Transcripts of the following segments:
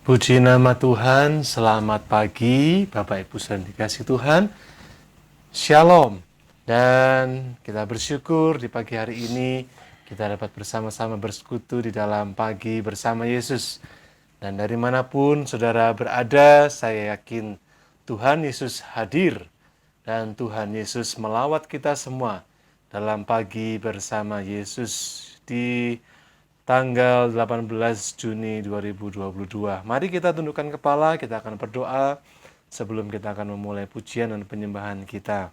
Puji nama Tuhan, selamat pagi Bapak Ibu saudara dikasih Tuhan. Shalom. Dan kita bersyukur di pagi hari ini kita dapat bersama-sama bersekutu di dalam pagi bersama Yesus. Dan dari manapun saudara berada, saya yakin Tuhan Yesus hadir dan Tuhan Yesus melawat kita semua dalam pagi bersama Yesus di tanggal 18 Juni 2022. Mari kita tundukkan kepala, kita akan berdoa sebelum kita akan memulai pujian dan penyembahan kita.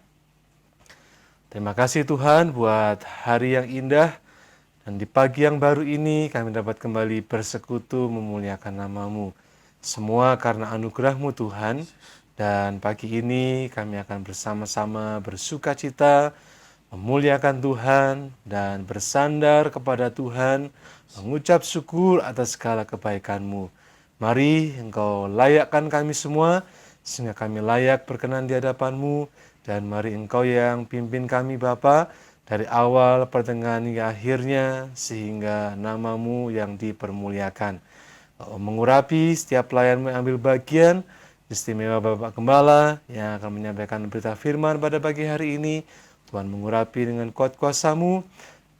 Terima kasih Tuhan buat hari yang indah, dan di pagi yang baru ini kami dapat kembali bersekutu memuliakan nama-Mu. Semua karena anugerah-Mu Tuhan, dan pagi ini kami akan bersama-sama bersuka cita, memuliakan Tuhan, dan bersandar kepada Tuhan, mengucap syukur atas segala kebaikan-Mu. Mari Engkau layakkan kami semua, sehingga kami layak berkenan di hadapan-Mu, dan mari Engkau yang pimpin kami Bapa, dari awal, pertengahan, hingga akhirnya, sehingga nama-Mu yang dipermuliakan. Mengurapi setiap pelayan-Mu yang ambil bagian, istimewa Bapak Gembala yang akan menyampaikan berita firman pada pagi hari ini. Tuhan mengurapi dengan kuat kuasa-Mu,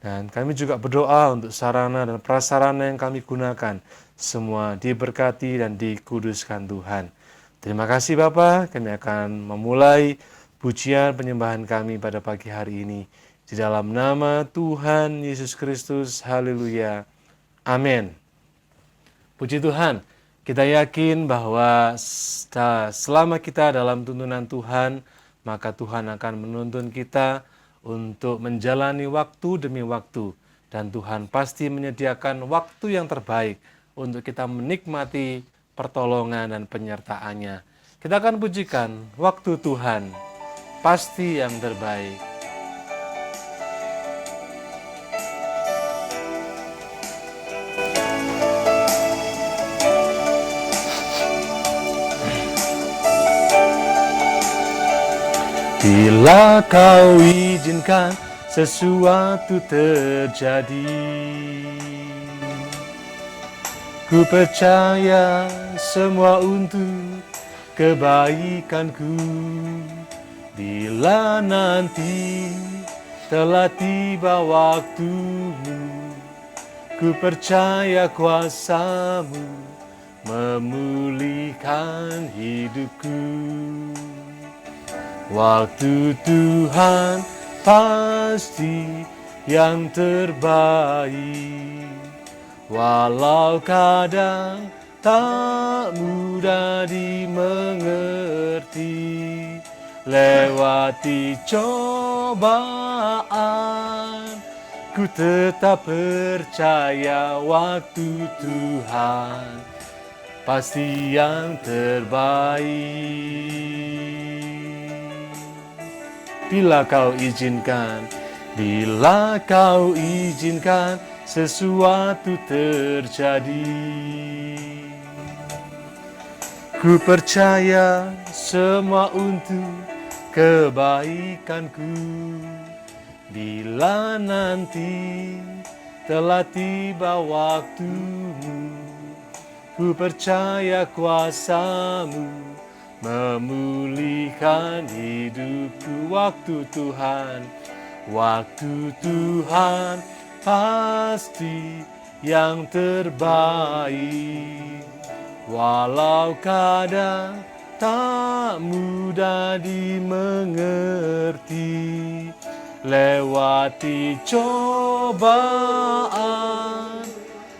dan kami juga berdoa untuk sarana dan prasarana yang kami gunakan, semua diberkati dan dikuduskan Tuhan. Terima kasih Bapa, kami akan memulai pujian penyembahan kami pada pagi hari ini. Di dalam nama Tuhan Yesus Kristus, haleluya, amin. Puji Tuhan, kita yakin bahwa selama kita dalam tuntunan Tuhan, maka Tuhan akan menuntun kita untuk menjalani waktu demi waktu. Dan Tuhan pasti menyediakan waktu yang terbaik untuk kita menikmati pertolongan dan penyertaan-Nya. Kita akan pujikan waktu Tuhan, pasti yang terbaik. Bila Kau izinkan sesuatu terjadi, ku percaya semua untuk kebaikanku. Bila nanti telah tiba waktumu, ku percaya kuasa-Mu memulihkan hidupku. Waktu Tuhan pasti yang terbaik, walau kadang tak mudah dimengerti. Lewati cobaan, ku tetap percaya waktu Tuhan pasti yang terbaik. Bila Kau izinkan sesuatu terjadi, ku percaya semua untuk kebaikanku. Bila nanti telah tiba waktumu, ku percaya kuasa-Mu memulihkan hidupku. Waktu Tuhan pasti yang terbaik, walau kadang tak mudah dimengerti. Lewati cobaan,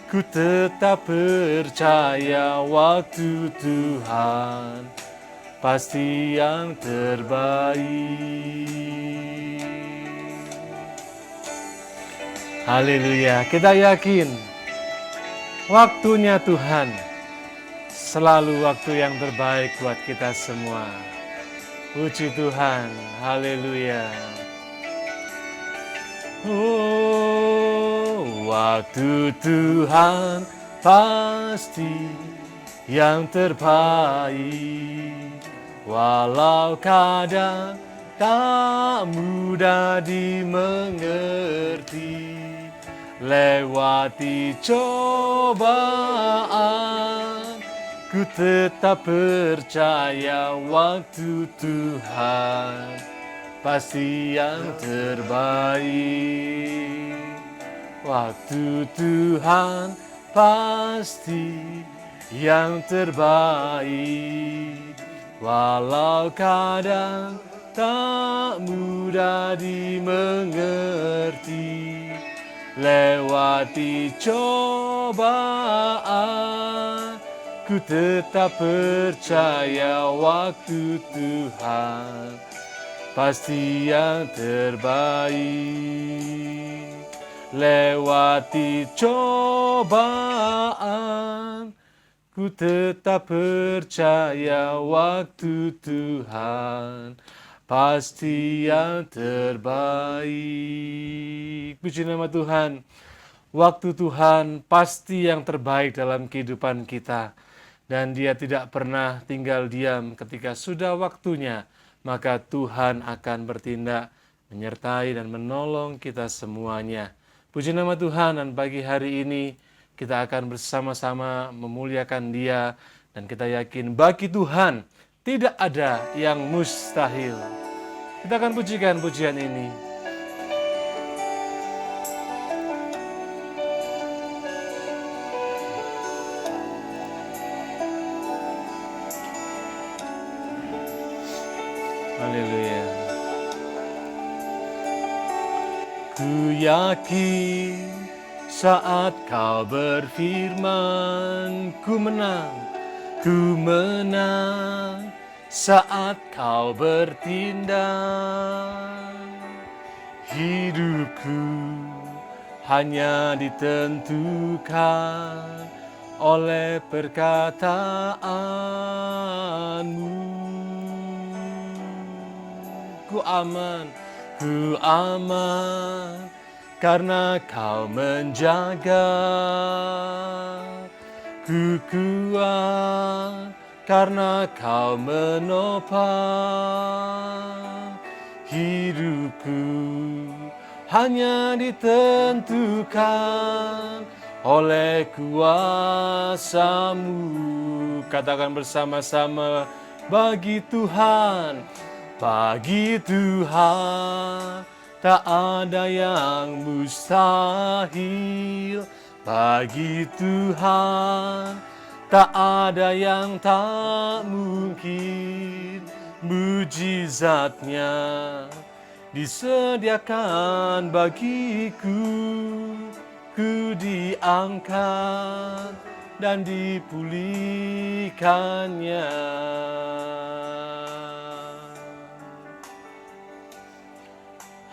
ku tetap percaya waktu Tuhan pasti yang terbaik. Haleluya, kita yakin waktunya Tuhan selalu waktu yang terbaik buat kita semua. Puji Tuhan, haleluya. Oh, waktu Tuhan pasti yang terbaik, walau kadang tak mudah dimengerti. Lewati cobaan, ku ku tetap percaya waktu Tuhan pasti yang terbaik. Waktu Tuhan pasti yang terbaik. Walau kadang tak mudah dimengerti, lewati cobaan, ku tetap percaya waktu Tuhan pasti yang terbaik. Lewati cobaan, ku tetap percaya waktu Tuhan pasti yang terbaik. Puji nama Tuhan. Waktu Tuhan pasti yang terbaik dalam kehidupan kita. Dan Dia tidak pernah tinggal diam ketika sudah waktunya. Maka Tuhan akan bertindak, menyertai dan menolong kita semuanya. Puji nama Tuhan, dan pagi hari ini kita akan bersama-sama memuliakan Dia. Dan kita yakin bagi Tuhan tidak ada yang mustahil. Kita akan pujikan pujian ini. Haleluya. Ku yakin saat kau berfirman, ku menang saat kau bertindak. Hidupku hanya ditentukan oleh perkataanmu. Ku aman karena kau menjaga. Ku kuat karena kau menopang. Hidupku hanya ditentukan oleh kuasa-Mu. Katakan bersama-sama, bagi Tuhan tak ada yang mustahil. Bagi Tuhan tak ada yang tak mungkin. Mujizat-Nya disediakan bagiku. Ku diangkat dan dipulihkannya.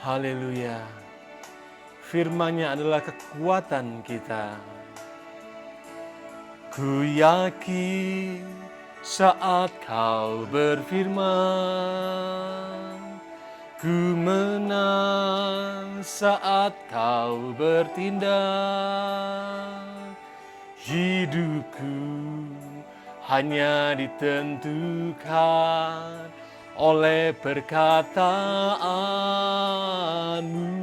Haleluya. Firman-Nya adalah kekuatan kita. Ku yakin saat kau berfirman, ku menang saat kau bertindak. Hidupku hanya ditentukan oleh perkataanmu.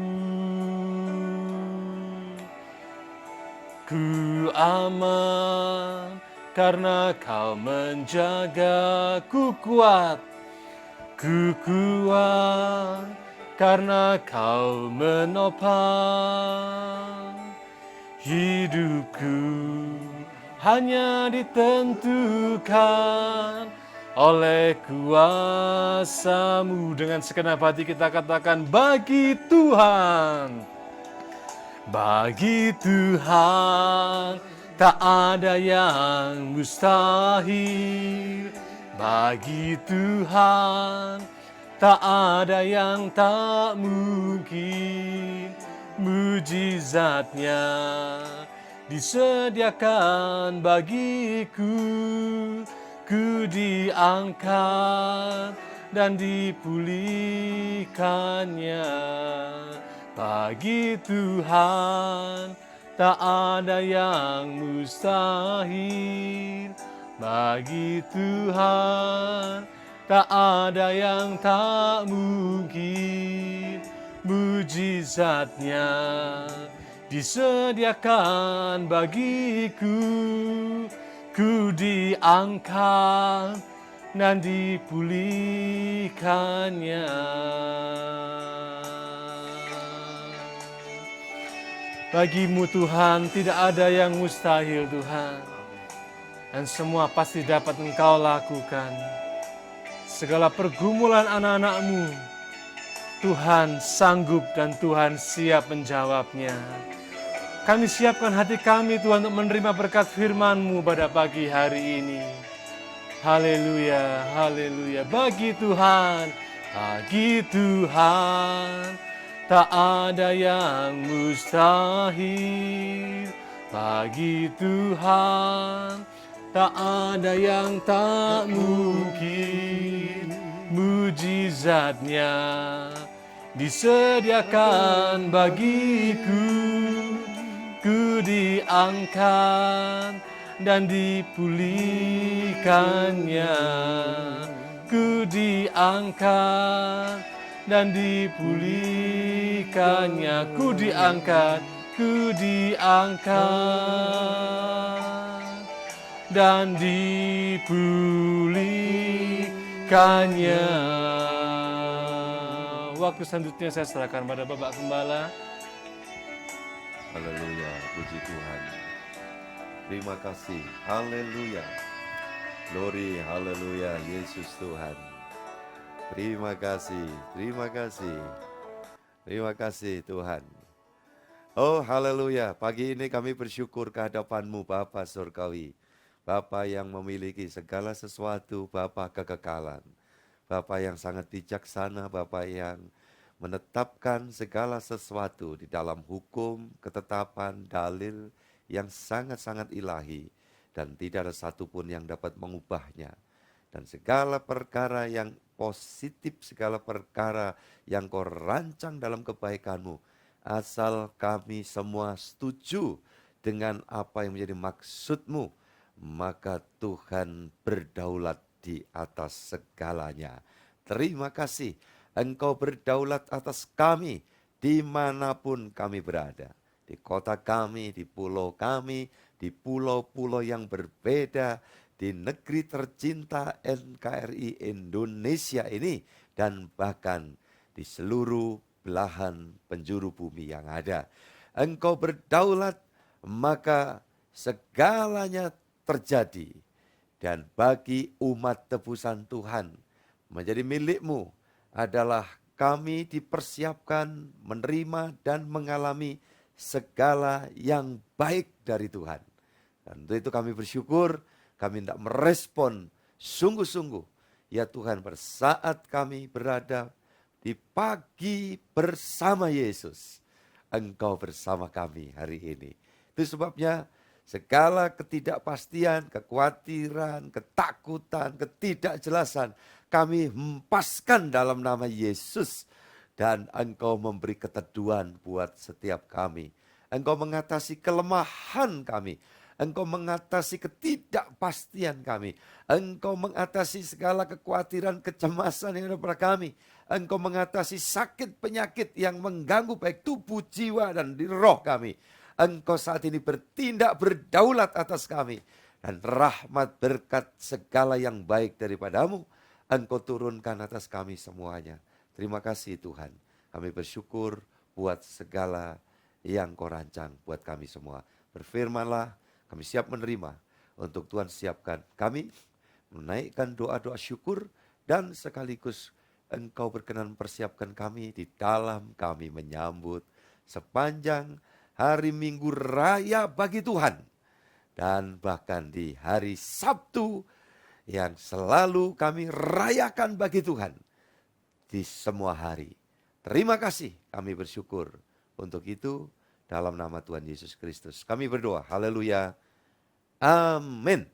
Ku aman karena kau menjaga. Ku kuat karena kau menopang. Hidupku hanya ditentukan oleh kuasa-Mu. Dengan segenap hati kita katakan, bagi Tuhan tak ada yang mustahil. Bagi Tuhan tak ada yang tak mungkin. Mujizat-Nya disediakan bagiku. Ku diangkat dan dipulihkannya. Bagi Tuhan tak ada yang mustahil. Bagi Tuhan tak ada yang tak mungkin. Mujizat-Nya disediakan bagiku. ku diangkat dan dipulihkannya. Bagimu Tuhan tidak ada yang mustahil Tuhan, dan semua pasti dapat Engkau lakukan. Segala pergumulan anak-anak-Mu, Tuhan sanggup dan Tuhan siap menjawabnya. Kami siapkan hati kami Tuhan untuk menerima berkat firman-Mu pada pagi hari ini. Haleluya, haleluya. Bagi Tuhan tak ada yang mustahil. Bagi Tuhan tak ada yang tak mungkin. Mujizatnya disediakan bagiku. Ku diangkat dan dipulihkannya. Ku diangkat dan dipulihkannya. Ku diangkat dan dipulihkannya. Waktu selanjutnya saya serahkan pada Bapak Gembala. Haleluya, puji Tuhan. Terima kasih, haleluya. Glory, haleluya, Yesus Tuhan. Terima kasih, terima kasih. Terima kasih Tuhan. Oh haleluya, pagi ini kami bersyukur kehadapan-Mu Bapa Surgawi. Bapa yang memiliki segala sesuatu, Bapa kekekalan. Bapa yang sangat bijaksana, Bapa yang menetapkan segala sesuatu di dalam hukum, ketetapan, dalil yang sangat-sangat ilahi. Dan tidak ada satupun yang dapat mengubahnya. Dan segala perkara yang positif, segala perkara yang Kau rancang dalam kebaikan-Mu, asal kami semua setuju dengan apa yang menjadi maksud-Mu, maka Tuhan berdaulat di atas segalanya. Terima kasih. Engkau berdaulat atas kami dimanapun kami berada. Di kota kami, di pulau kami, di pulau-pulau yang berbeda, di negeri tercinta NKRI Indonesia ini, dan bahkan di seluruh belahan penjuru bumi yang ada. Engkau berdaulat, maka segalanya terjadi. Dan bagi umat tebusan Tuhan menjadi milik-Mu adalah kami dipersiapkan menerima dan mengalami segala yang baik dari Tuhan. Dan untuk itu kami bersyukur, kami tidak merespon sungguh-sungguh. Ya Tuhan, bersaat kami berada di pagi bersama Yesus, Engkau bersama kami hari ini. Itu sebabnya segala ketidakpastian, kekhawatiran, ketakutan, ketidakjelasan, kami hempaskan dalam nama Yesus. Dan Engkau memberi keteduhan buat setiap kami. Engkau mengatasi kelemahan kami. Engkau mengatasi ketidakpastian kami. Engkau mengatasi segala kekhawatiran, kecemasan yang ada pada kami. Engkau mengatasi sakit penyakit yang mengganggu baik tubuh, jiwa, dan di roh kami. Engkau saat ini bertindak berdaulat atas kami. Dan rahmat berkat segala yang baik daripada-Mu, Engkau turunkan atas kami semuanya. Terima kasih Tuhan. Kami bersyukur buat segala yang Kau rancang buat kami semua. Berfirmanlah, kami siap menerima. Untuk Tuhan siapkan kami menaikkan doa-doa syukur. Dan sekaligus Engkau berkenan persiapkan kami di dalam kami menyambut sepanjang hari Minggu Raya bagi Tuhan. Dan bahkan di hari Sabtu yang selalu kami rayakan bagi Tuhan di semua hari. Terima kasih, kami bersyukur untuk itu dalam nama Tuhan Yesus Kristus. Kami berdoa, haleluya, amin.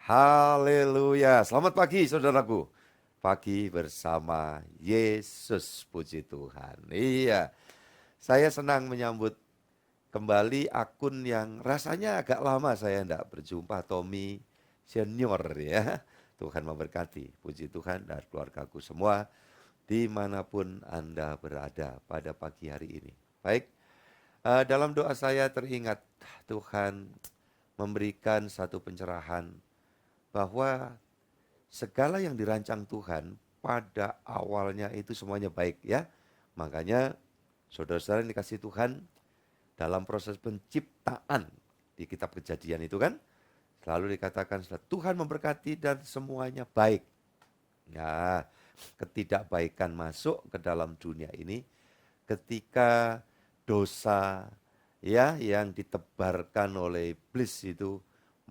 Haleluya, selamat pagi saudaraku. Pagi bersama Yesus, puji Tuhan. Iya, saya senang menyambut kembali akun yang rasanya agak lama saya tidak berjumpa, Tommy Senior ya. Tuhan memberkati, puji Tuhan dan keluargaku semua dimanapun Anda berada pada pagi hari ini. Baik, dalam doa saya teringat Tuhan memberikan satu pencerahan bahwa segala yang dirancang Tuhan pada awalnya itu semuanya baik ya. Makanya saudara-saudara yang dikasih Tuhan, dalam proses penciptaan di kitab Kejadian itu kan selalu dikatakan Tuhan memberkati dan semuanya baik. Nah, ketidakbaikan masuk ke dalam dunia ini ketika dosa ya yang ditebarkan oleh iblis itu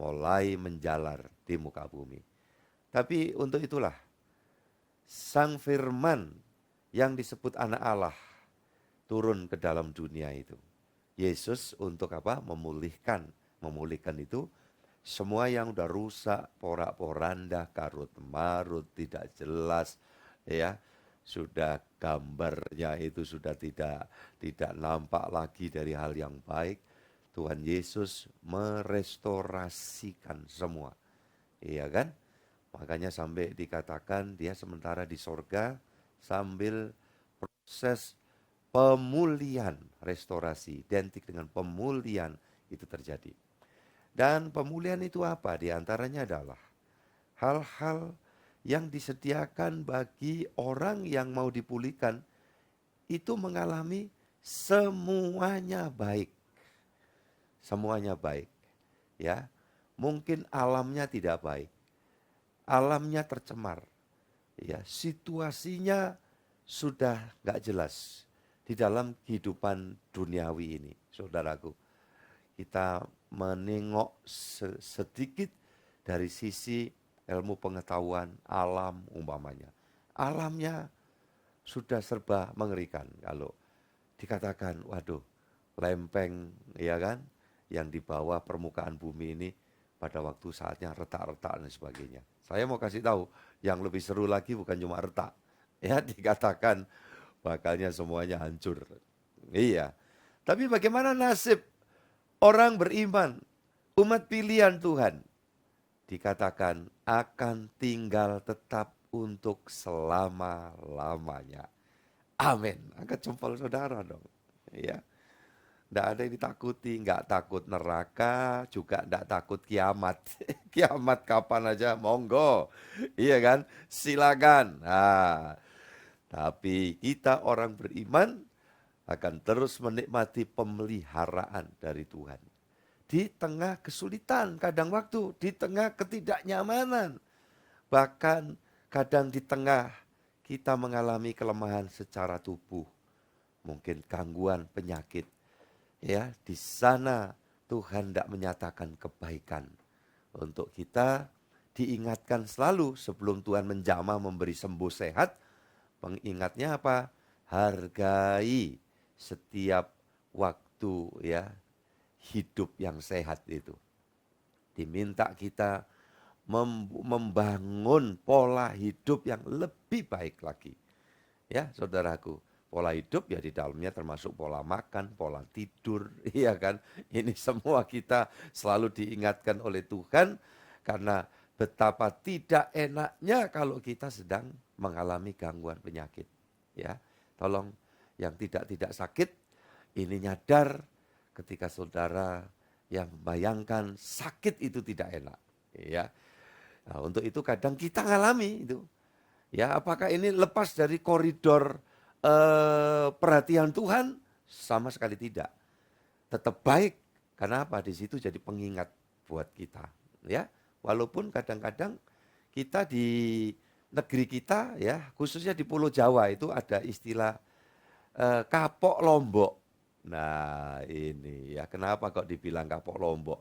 mulai menjalar di muka bumi. Tapi untuk itulah Sang Firman yang disebut anak Allah turun ke dalam dunia itu. Yesus untuk apa? Memulihkan itu semua yang udah rusak, porak-poranda, karut-marut, tidak jelas, ya, sudah gambarnya itu sudah tidak nampak lagi dari hal yang baik. Tuhan Yesus merestorasikan semua, iya kan? Makanya sampai dikatakan dia sementara di sorga sambil proses pemulihan, restorasi, identik dengan pemulihan itu terjadi. Dan pemulihan itu apa? Di antaranya adalah hal-hal yang disediakan bagi orang yang mau dipulihkan itu mengalami semuanya baik. Semuanya baik. Ya. Mungkin alamnya tidak baik. Alamnya tercemar. Ya, situasinya sudah enggak jelas di dalam kehidupan duniawi ini, saudaraku. Kita menengok sedikit dari sisi ilmu pengetahuan alam umpamanya. Alamnya sudah serba mengerikan kalau dikatakan, waduh, lempeng ya kan, yang di bawah permukaan bumi ini pada waktu saatnya retak-retak dan sebagainya. Saya mau kasih tahu, yang lebih seru lagi bukan cuma retak. Ya, dikatakan bakalnya semuanya hancur. Iya. Tapi bagaimana nasib orang beriman, umat pilihan Tuhan? Dikatakan akan tinggal tetap untuk selama-lamanya. Amin. Angkat jempol saudara dong. Ya. Tidak ada yang ditakuti, nggak takut neraka, juga nggak takut kiamat. Kiamat kapan aja, monggo. Iya kan? Silakan. Nah, tapi kita orang beriman akan terus menikmati pemeliharaan dari Tuhan. Di tengah kesulitan, kadang waktu, di tengah ketidaknyamanan. Bahkan kadang di tengah kita mengalami kelemahan secara tubuh. Mungkin gangguan, penyakit. Ya, di sana Tuhan tidak menyatakan kebaikan. Untuk kita diingatkan selalu sebelum Tuhan menjamah memberi sembuh sehat. Pengingatnya apa? Hargai setiap waktu ya hidup yang sehat itu. Diminta kita membangun pola hidup yang lebih baik lagi. Ya, saudaraku. Pola hidup ya di dalamnya termasuk pola makan, pola tidur, iya kan. Ini semua kita selalu diingatkan oleh Tuhan karena betapa tidak enaknya kalau kita sedang mengalami gangguan penyakit. Ya, tolong yang tidak sakit ini nyadar ketika saudara yang membayangkan sakit itu tidak enak. Ya, nah, untuk itu kadang kita ngalami itu. Ya, apakah ini lepas dari koridor perhatian Tuhan? Sama sekali tidak. Tetap baik. Karena apa? Di situ jadi pengingat buat kita. Ya, walaupun kadang-kadang kita di negeri kita, ya, khususnya di Pulau Jawa itu ada istilah kapok lombok. Nah, ini ya kenapa kok dibilang kapok lombok?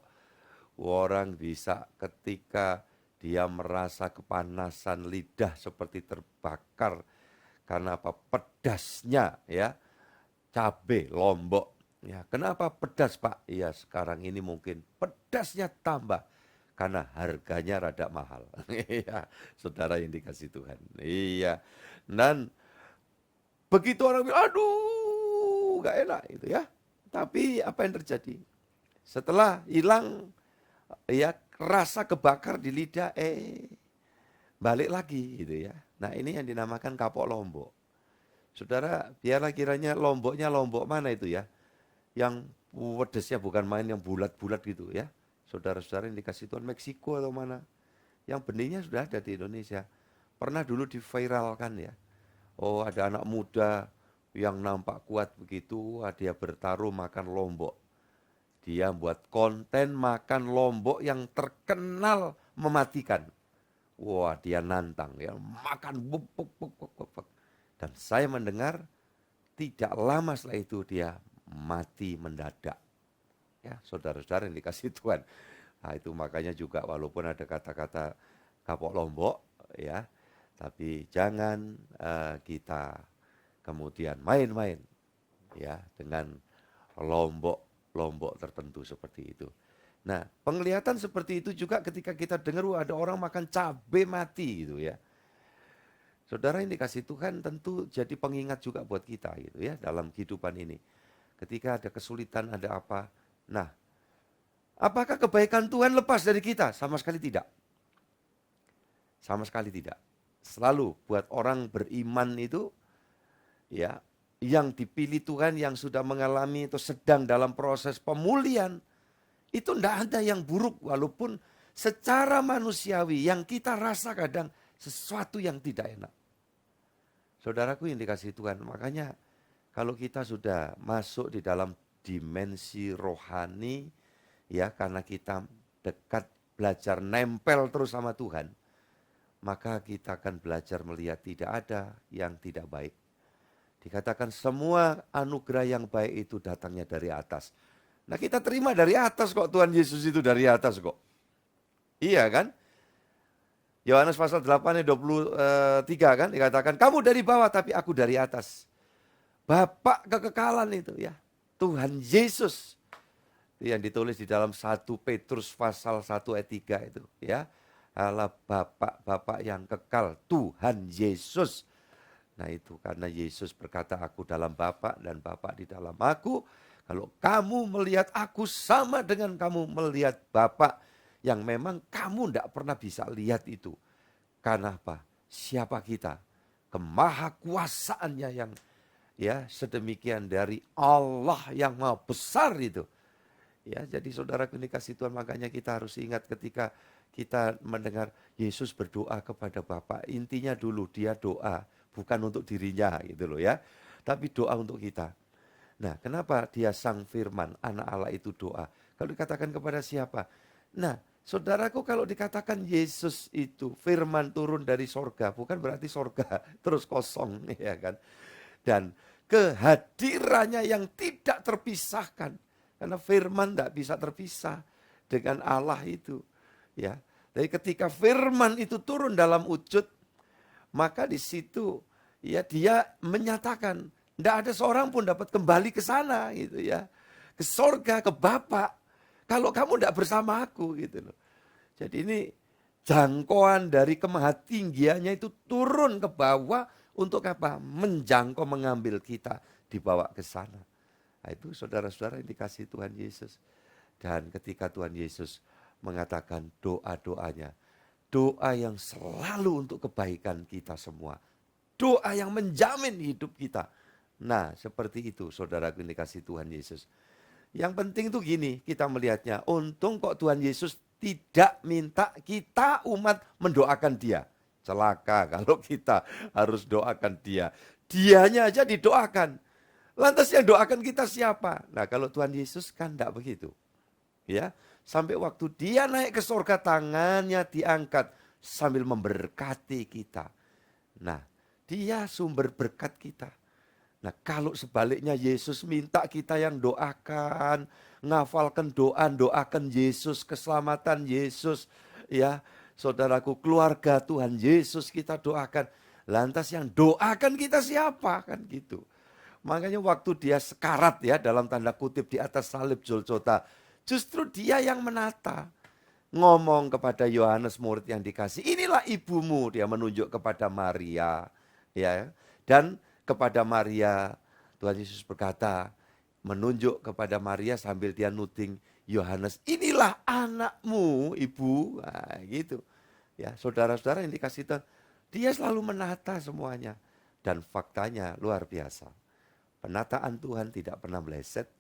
Orang bisa ketika dia merasa kepanasan lidah seperti terbakar. Karena apa? Pedasnya ya, cabai lombok. Ya, kenapa pedas Pak? Ya sekarang ini mungkin pedasnya tambah. Karena harganya rada mahal. Iya, saudara yang dikasih Tuhan. Iya, dan begitu orang bilang, aduh gak enak itu ya. Tapi apa yang terjadi? Setelah hilang ya rasa kebakar di lidah, balik lagi gitu ya. Nah ini yang dinamakan kapok lombok. Saudara, biarlah kiranya lomboknya lombok mana itu ya. Yang pedesnya bukan main yang bulat-bulat gitu ya. Saudara-saudara yang dikasih Tuhan, Meksiko atau mana, yang benihnya sudah ada di Indonesia. Pernah dulu diviralkan ya. Oh, ada anak muda yang nampak kuat begitu, dia bertaruh makan lombok. Dia buat konten makan lombok yang terkenal mematikan. Wah, dia nantang ya, makan buk, buk, buk, buk, buk, buk. Dan saya mendengar tidak lama setelah itu dia mati mendadak. Ya, saudara-saudara yang dikasih Tuhan. Nah, itu makanya juga walaupun ada kata-kata kapok lombok ya, tapi jangan kita kemudian main-main ya dengan lombok tertentu seperti itu. Nah, penglihatan seperti itu juga ketika kita dengar ada orang makan cabai mati gitu ya. Saudara yang dikasih Tuhan tentu jadi pengingat juga buat kita gitu ya dalam kehidupan ini. Ketika ada kesulitan, ada apa. Nah, apakah kebaikan Tuhan lepas dari kita? Sama sekali tidak. Sama sekali tidak. Selalu buat orang beriman itu ya, yang dipilih Tuhan yang sudah mengalami atau sedang dalam proses pemulihan, itu tidak ada yang buruk walaupun secara manusiawi yang kita rasa kadang sesuatu yang tidak enak. Saudaraku yang dikasihi Tuhan, makanya kalau kita sudah masuk di dalam dimensi rohani, ya karena kita dekat belajar nempel terus sama Tuhan, maka kita akan belajar melihat tidak ada yang tidak baik. Dikatakan semua anugerah yang baik itu datangnya dari atas. Nah kita terima dari atas kok, Tuhan Yesus itu dari atas kok. Iya kan? Yohanes pasal 8 ayat 23 kan dikatakan, kamu dari bawah tapi aku dari atas. Bapak kekekalan itu ya, Tuhan Yesus. Itu yang ditulis di dalam 1 Petrus pasal 1 ayat 3 itu ya. Allah Bapak yang kekal, Tuhan Yesus. Nah itu karena Yesus berkata, aku dalam Bapa dan Bapa di dalam aku. Kalau kamu melihat aku sama dengan kamu melihat Bapa, yang memang kamu tidak pernah bisa lihat itu. Karena apa? Siapa kita? Kemahakuasaannya yang ya sedemikian dari Allah yang maha besar itu. Ya, jadi saudara dikasih Tuhan, makanya kita harus ingat ketika kita mendengar Yesus berdoa kepada Bapa. Intinya dulu dia doa bukan untuk dirinya gitu loh ya. Tapi doa untuk kita. Nah, kenapa dia sang firman, anak Allah itu doa? Kalau dikatakan kepada siapa? Nah, saudaraku kalau dikatakan Yesus itu firman turun dari sorga, bukan berarti sorga terus kosong ya kan. Dan kehadirannya yang tidak terpisahkan. Karena firman tidak bisa terpisah dengan Allah itu. Ya, jadi ketika firman itu turun dalam wujud, maka di situ ya dia menyatakan tidak ada seorang pun dapat kembali ke sana gitu ya, ke sorga, ke Bapa, kalau kamu tidak bersama aku gitu loh. Jadi ini jangkauan dari kemahatinggiannya itu turun ke bawah untuk apa? Menjangkau, mengambil kita, dibawa ke sana. Nah, itu saudara-saudara yang dikasih Tuhan Yesus. Dan ketika Tuhan Yesus mengatakan doa-doanya, doa yang selalu untuk kebaikan kita semua. Doa yang menjamin hidup kita. Nah, seperti itu saudara yang dikasih Tuhan Yesus. Yang penting tuh gini, kita melihatnya. Untung kok Tuhan Yesus tidak minta kita umat mendoakan dia. Celaka kalau kita harus doakan dia. Dianya aja didoakan. Lantas yang doakan kita siapa? Nah, kalau Tuhan Yesus kan tidak begitu. Ya, sampai waktu dia naik ke surga, tangannya diangkat sambil memberkati kita. Nah, dia sumber berkat kita. Nah, kalau sebaliknya Yesus minta kita yang doakan, ngafalkan doa, doakan Yesus, keselamatan Yesus, ya, saudaraku, keluarga Tuhan Yesus kita doakan. Lantas yang doakan kita siapa? Kan gitu. Makanya waktu dia sekarat ya, dalam tanda kutip di atas salib Golgota, justru dia yang menata. Ngomong kepada Yohanes murid yang dikasih, inilah ibumu, dia menunjuk kepada Maria, ya. Dan kepada Maria, Tuhan Yesus berkata, menunjuk kepada Maria sambil dia nuding Yohanes, inilah anakmu, ibu. Nah, gitu. Ya, saudara-saudara yang dikasih Tuhan, dia selalu menata semuanya. Dan faktanya luar biasa. Penataan Tuhan tidak pernah meleset,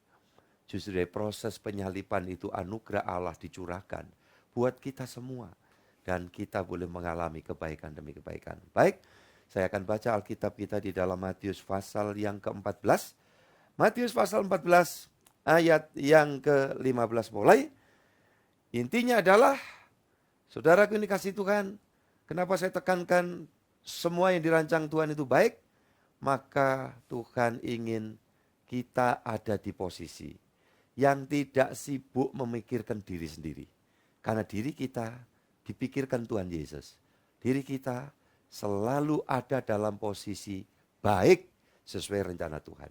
Justru dari proses penyalipan itu anugerah Allah dicurahkan buat kita semua. Dan kita boleh mengalami kebaikan demi kebaikan. Baik, saya akan baca Alkitab kita di dalam Matius pasal yang ke-14. Matius pasal 14 ayat yang ke-15 mulai. Intinya adalah, saudaraku ini kasih Tuhan, kenapa saya tekankan semua yang dirancang Tuhan itu baik? Maka Tuhan ingin kita ada di posisi yang tidak sibuk memikirkan diri sendiri. Karena diri kita dipikirkan Tuhan Yesus. Diri kita selalu ada dalam posisi baik sesuai rencana Tuhan.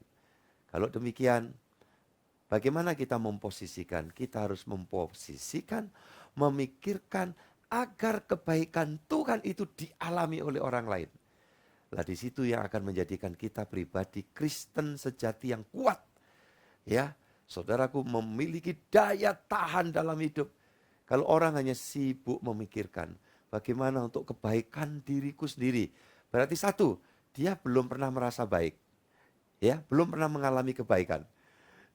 Kalau demikian, bagaimana kita memposisikan? Kita harus memposisikan, memikirkan agar kebaikan Tuhan itu dialami oleh orang lain. Lah di situ yang akan menjadikan kita pribadi Kristen sejati yang kuat. Ya, saudaraku memiliki daya tahan dalam hidup. Kalau orang hanya sibuk memikirkan bagaimana untuk kebaikan diriku sendiri, berarti satu, dia belum pernah merasa baik. Ya, belum pernah mengalami kebaikan.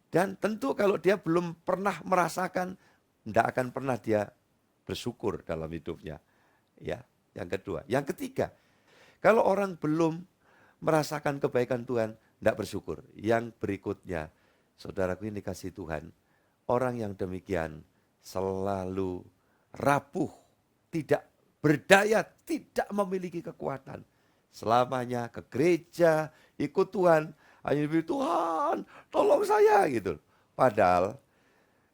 Dan tentu kalau dia belum pernah merasakan, tidak akan pernah dia bersyukur dalam hidupnya. Ya, yang kedua. Yang ketiga, kalau orang belum merasakan kebaikan Tuhan, tidak bersyukur. Yang berikutnya, saudaraku ini kasih Tuhan, orang yang demikian selalu rapuh, tidak berdaya, tidak memiliki kekuatan. Selamanya ke gereja, ikut Tuhan, hanya bilang, Tuhan tolong saya gitu. Padahal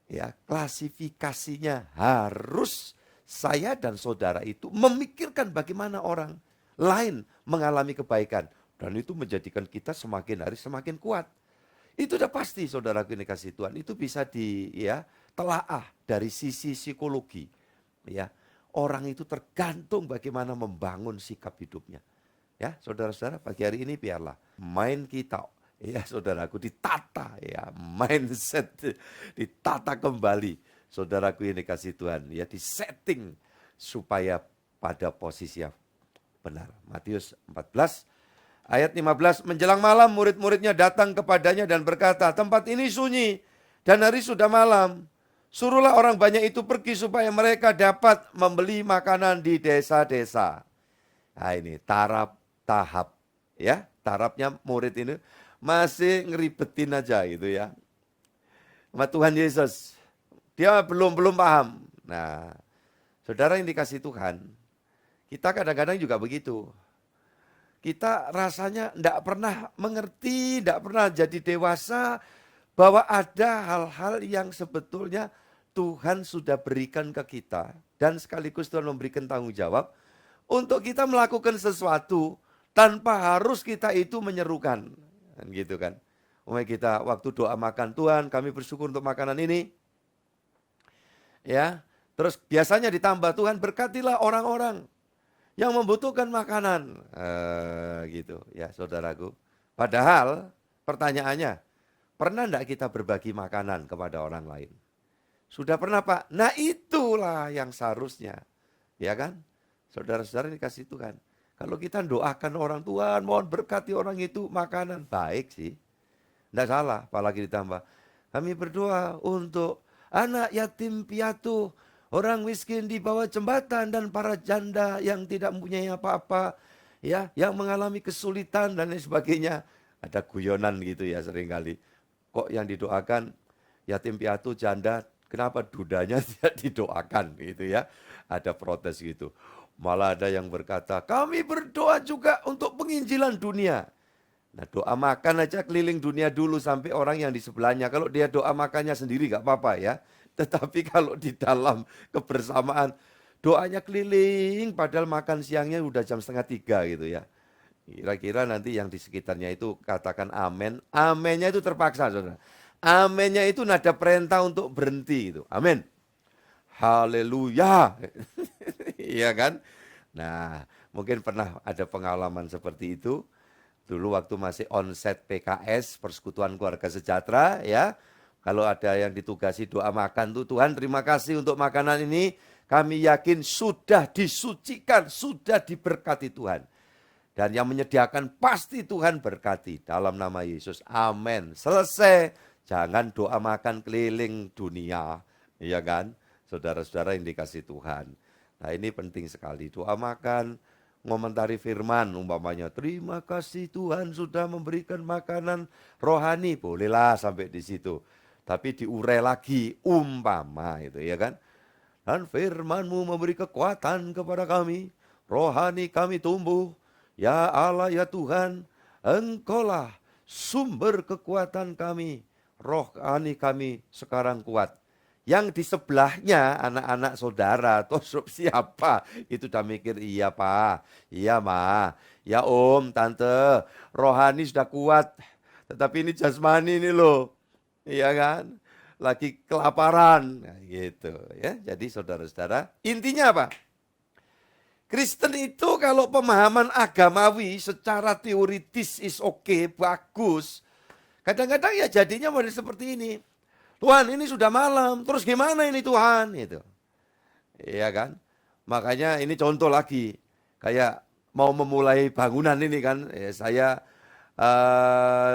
ya klasifikasinya harus saya dan saudara itu memikirkan bagaimana orang lain mengalami kebaikan. Dan itu menjadikan kita semakin hari semakin kuat. Itu udah pasti saudaraku ini kasih Tuhan. Itu bisa telaah dari sisi psikologi. Ya, orang itu tergantung bagaimana membangun sikap hidupnya. Ya, saudara-saudara, pagi hari ini biarlah main kita, ya saudaraku, ditata, ya mindset ditata kembali. Saudaraku ini kasih Tuhan, ya disetting supaya pada posisi yang benar. Matius 14 ayat 15, menjelang malam murid-muridnya datang kepadanya dan berkata, tempat ini sunyi dan hari sudah malam. Suruhlah orang banyak itu pergi supaya mereka dapat membeli makanan di desa-desa. Nah ini tahap, ya tahapnya murid ini masih ngeribetin aja gitu ya. Sama Tuhan Yesus, dia belum paham. Nah, saudara yang dikasih Tuhan, kita kadang-kadang juga begitu. Kita rasanya tidak pernah mengerti, tidak pernah jadi dewasa, bahwa ada hal-hal yang sebetulnya Tuhan sudah berikan ke kita. Dan sekaligus Tuhan memberikan tanggung jawab untuk kita melakukan sesuatu tanpa harus kita itu menyerukan. Gitu kan. Kita waktu doa makan, Tuhan kami bersyukur untuk makanan ini. Ya, terus biasanya ditambah, Tuhan berkatilah orang-orang yang membutuhkan makanan. Gitu ya saudaraku. Padahal pertanyaannya, pernah enggak kita berbagi makanan kepada orang lain? Sudah pernah Pak? Nah itulah yang seharusnya. Ya kan? Saudara-saudara dikasih Tuhan. Kalau kita doakan orang, Tuhan mohon berkati orang itu makanan. Baik sih. Tidak salah. Apalagi ditambah. Kami berdoa untuk anak yatim piatu, orang miskin di bawah jembatan, dan para janda yang tidak mempunyai apa-apa. Ya, yang mengalami kesulitan dan lain sebagainya. Ada guyonan gitu ya seringkali. Kok yang didoakan yatim piatu, janda, kenapa dudanya tidak didoakan gitu ya. Ada protes gitu. Malah ada yang berkata, kami berdoa juga untuk penginjilan dunia. Nah doa makan aja keliling dunia dulu sampai orang yang di sebelahnya. Kalau dia doa makannya sendiri gak apa-apa ya. Tetapi kalau di dalam kebersamaan, doanya keliling padahal makan siangnya udah jam 2:30 gitu ya. Kira-kira nanti yang di sekitarnya itu katakan amin. Aminnya itu terpaksa, saudara. Aminnya itu nada perintah untuk berhenti itu. Amin. Haleluya. Iya kan? Nah, mungkin pernah ada pengalaman seperti itu. Dulu waktu masih onset PKS, Persekutuan Keluarga Sejahtera ya. Kalau ada yang ditugasi doa makan tuh, Tuhan terima kasih untuk makanan ini. Kami yakin sudah disucikan, sudah diberkati Tuhan. Dan yang menyediakan pasti Tuhan berkati dalam nama Yesus. Amin. Selesai. Jangan doa makan keliling dunia, ya kan? Saudara-saudara yang dikasih Tuhan. Nah ini penting sekali, doa makan, ngomentari firman umpamanya, terima kasih Tuhan sudah memberikan makanan rohani, bolehlah sampai di situ. Tapi diurai lagi, umpama itu ya kan. Dan firman-Mu memberi kekuatan kepada kami, rohani kami tumbuh. Ya Allah ya Tuhan, Engkaulah sumber kekuatan kami, rohani kami sekarang kuat. Yang di sebelahnya anak-anak saudara atau siapa itu udah mikir, iya Pak, iya Ma, ya Om, Tante, rohani sudah kuat, tetapi ini jasmani ini loh, iya kan, lagi kelaparan, nah, gitu ya. Jadi saudara-saudara, intinya apa? Kristen itu kalau pemahaman agamawi secara teoritis is oke, bagus. Kadang-kadang ya jadinya model seperti ini. Tuhan ini sudah malam, terus gimana ini Tuhan? Gitu. Iya kan? Makanya ini contoh lagi. Kayak mau memulai bangunan ini kan. Ya, saya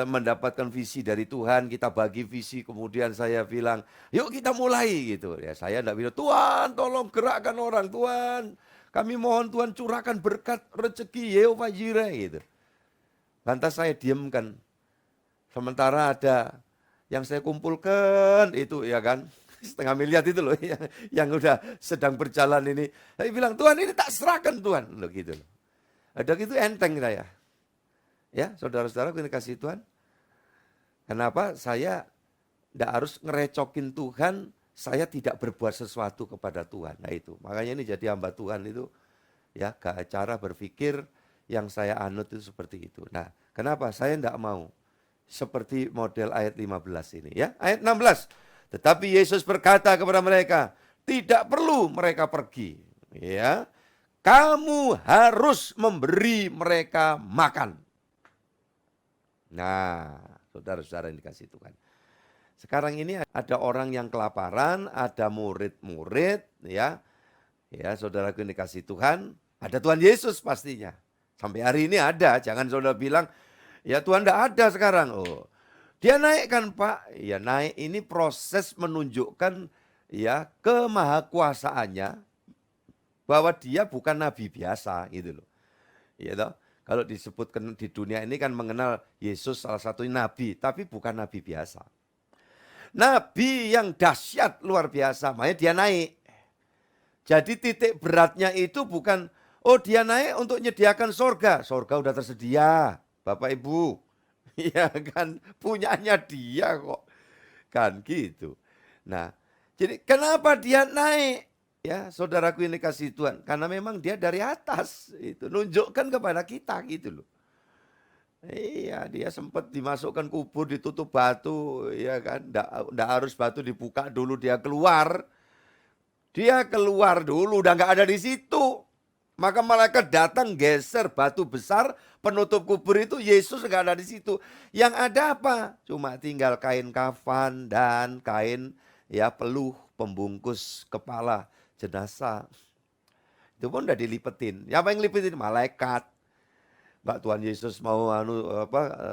mendapatkan visi dari Tuhan, kita bagi visi, kemudian saya bilang, yuk kita mulai gitu. Ya, saya enggak bilang, Tuhan tolong gerakkan orang, Tuhan. Kami mohon Tuhan curahkan berkat rezeki Yehova Jireh gitu. Lantas saya diamkan. Sementara ada yang saya kumpulkan itu ya kan, 0,5 miliar itu loh yang udah sedang berjalan ini. Saya bilang, Tuhan ini tak serahkan Tuhan. Loh gitu loh. Ada gitu enteng saya. Ya saudara-saudara yang dikasih Tuhan. Kenapa saya tidak harus ngerecokin Tuhan, saya tidak berbuat sesuatu kepada Tuhan. Nah itu, makanya ini jadi hamba Tuhan itu ya cara berpikir yang saya anut itu seperti itu. Nah kenapa saya tidak mau seperti model ayat 15 ini ya. Ayat 16. Tetapi Yesus berkata kepada mereka, tidak perlu mereka pergi. Ya. Kamu harus memberi mereka makan. Nah, saudara-saudara yang dikasih Tuhan. Sekarang ini ada orang yang kelaparan, ada murid-murid ya. Ya, saudaraku yang dikasih Tuhan, ada Tuhan Yesus pastinya. Sampai hari ini ada, jangan saudara bilang ya Tuhan tidak ada sekarang. Oh, dia naik kan Pak? Ya naik ini proses menunjukkan ya kemahakuasaannya bahwa dia bukan nabi biasa gitu loh. Ya toh? Kalau disebutkan di dunia ini kan mengenal Yesus salah satu nabi, tapi bukan nabi biasa. Nabi yang dahsyat luar biasa, makanya dia naik. Jadi titik beratnya itu bukan oh dia naik untuk menyediakan sorga. Sorga udah tersedia. Bapak Ibu, ya kan punyanya dia kok, kan gitu. Nah, jadi kenapa dia naik? Ya, saudaraku ini kasih Tuhan, karena memang dia dari atas, itu nunjukkan kepada kita gitu loh. Iya, dia sempat dimasukkan kubur, ditutup batu, ya kan, nggak harus batu dibuka dulu dia keluar. Dia keluar dulu, udah nggak ada di situ. Maka malaikat datang geser batu besar penutup kubur itu, Yesus nggak ada di situ. Yang ada apa? Cuma tinggal kain kafan dan kain ya peluh pembungkus kepala jenazah. Itu pun udah dilipetin. Siapa yang lipetin? Malaikat. Mbak Tuhan Yesus mau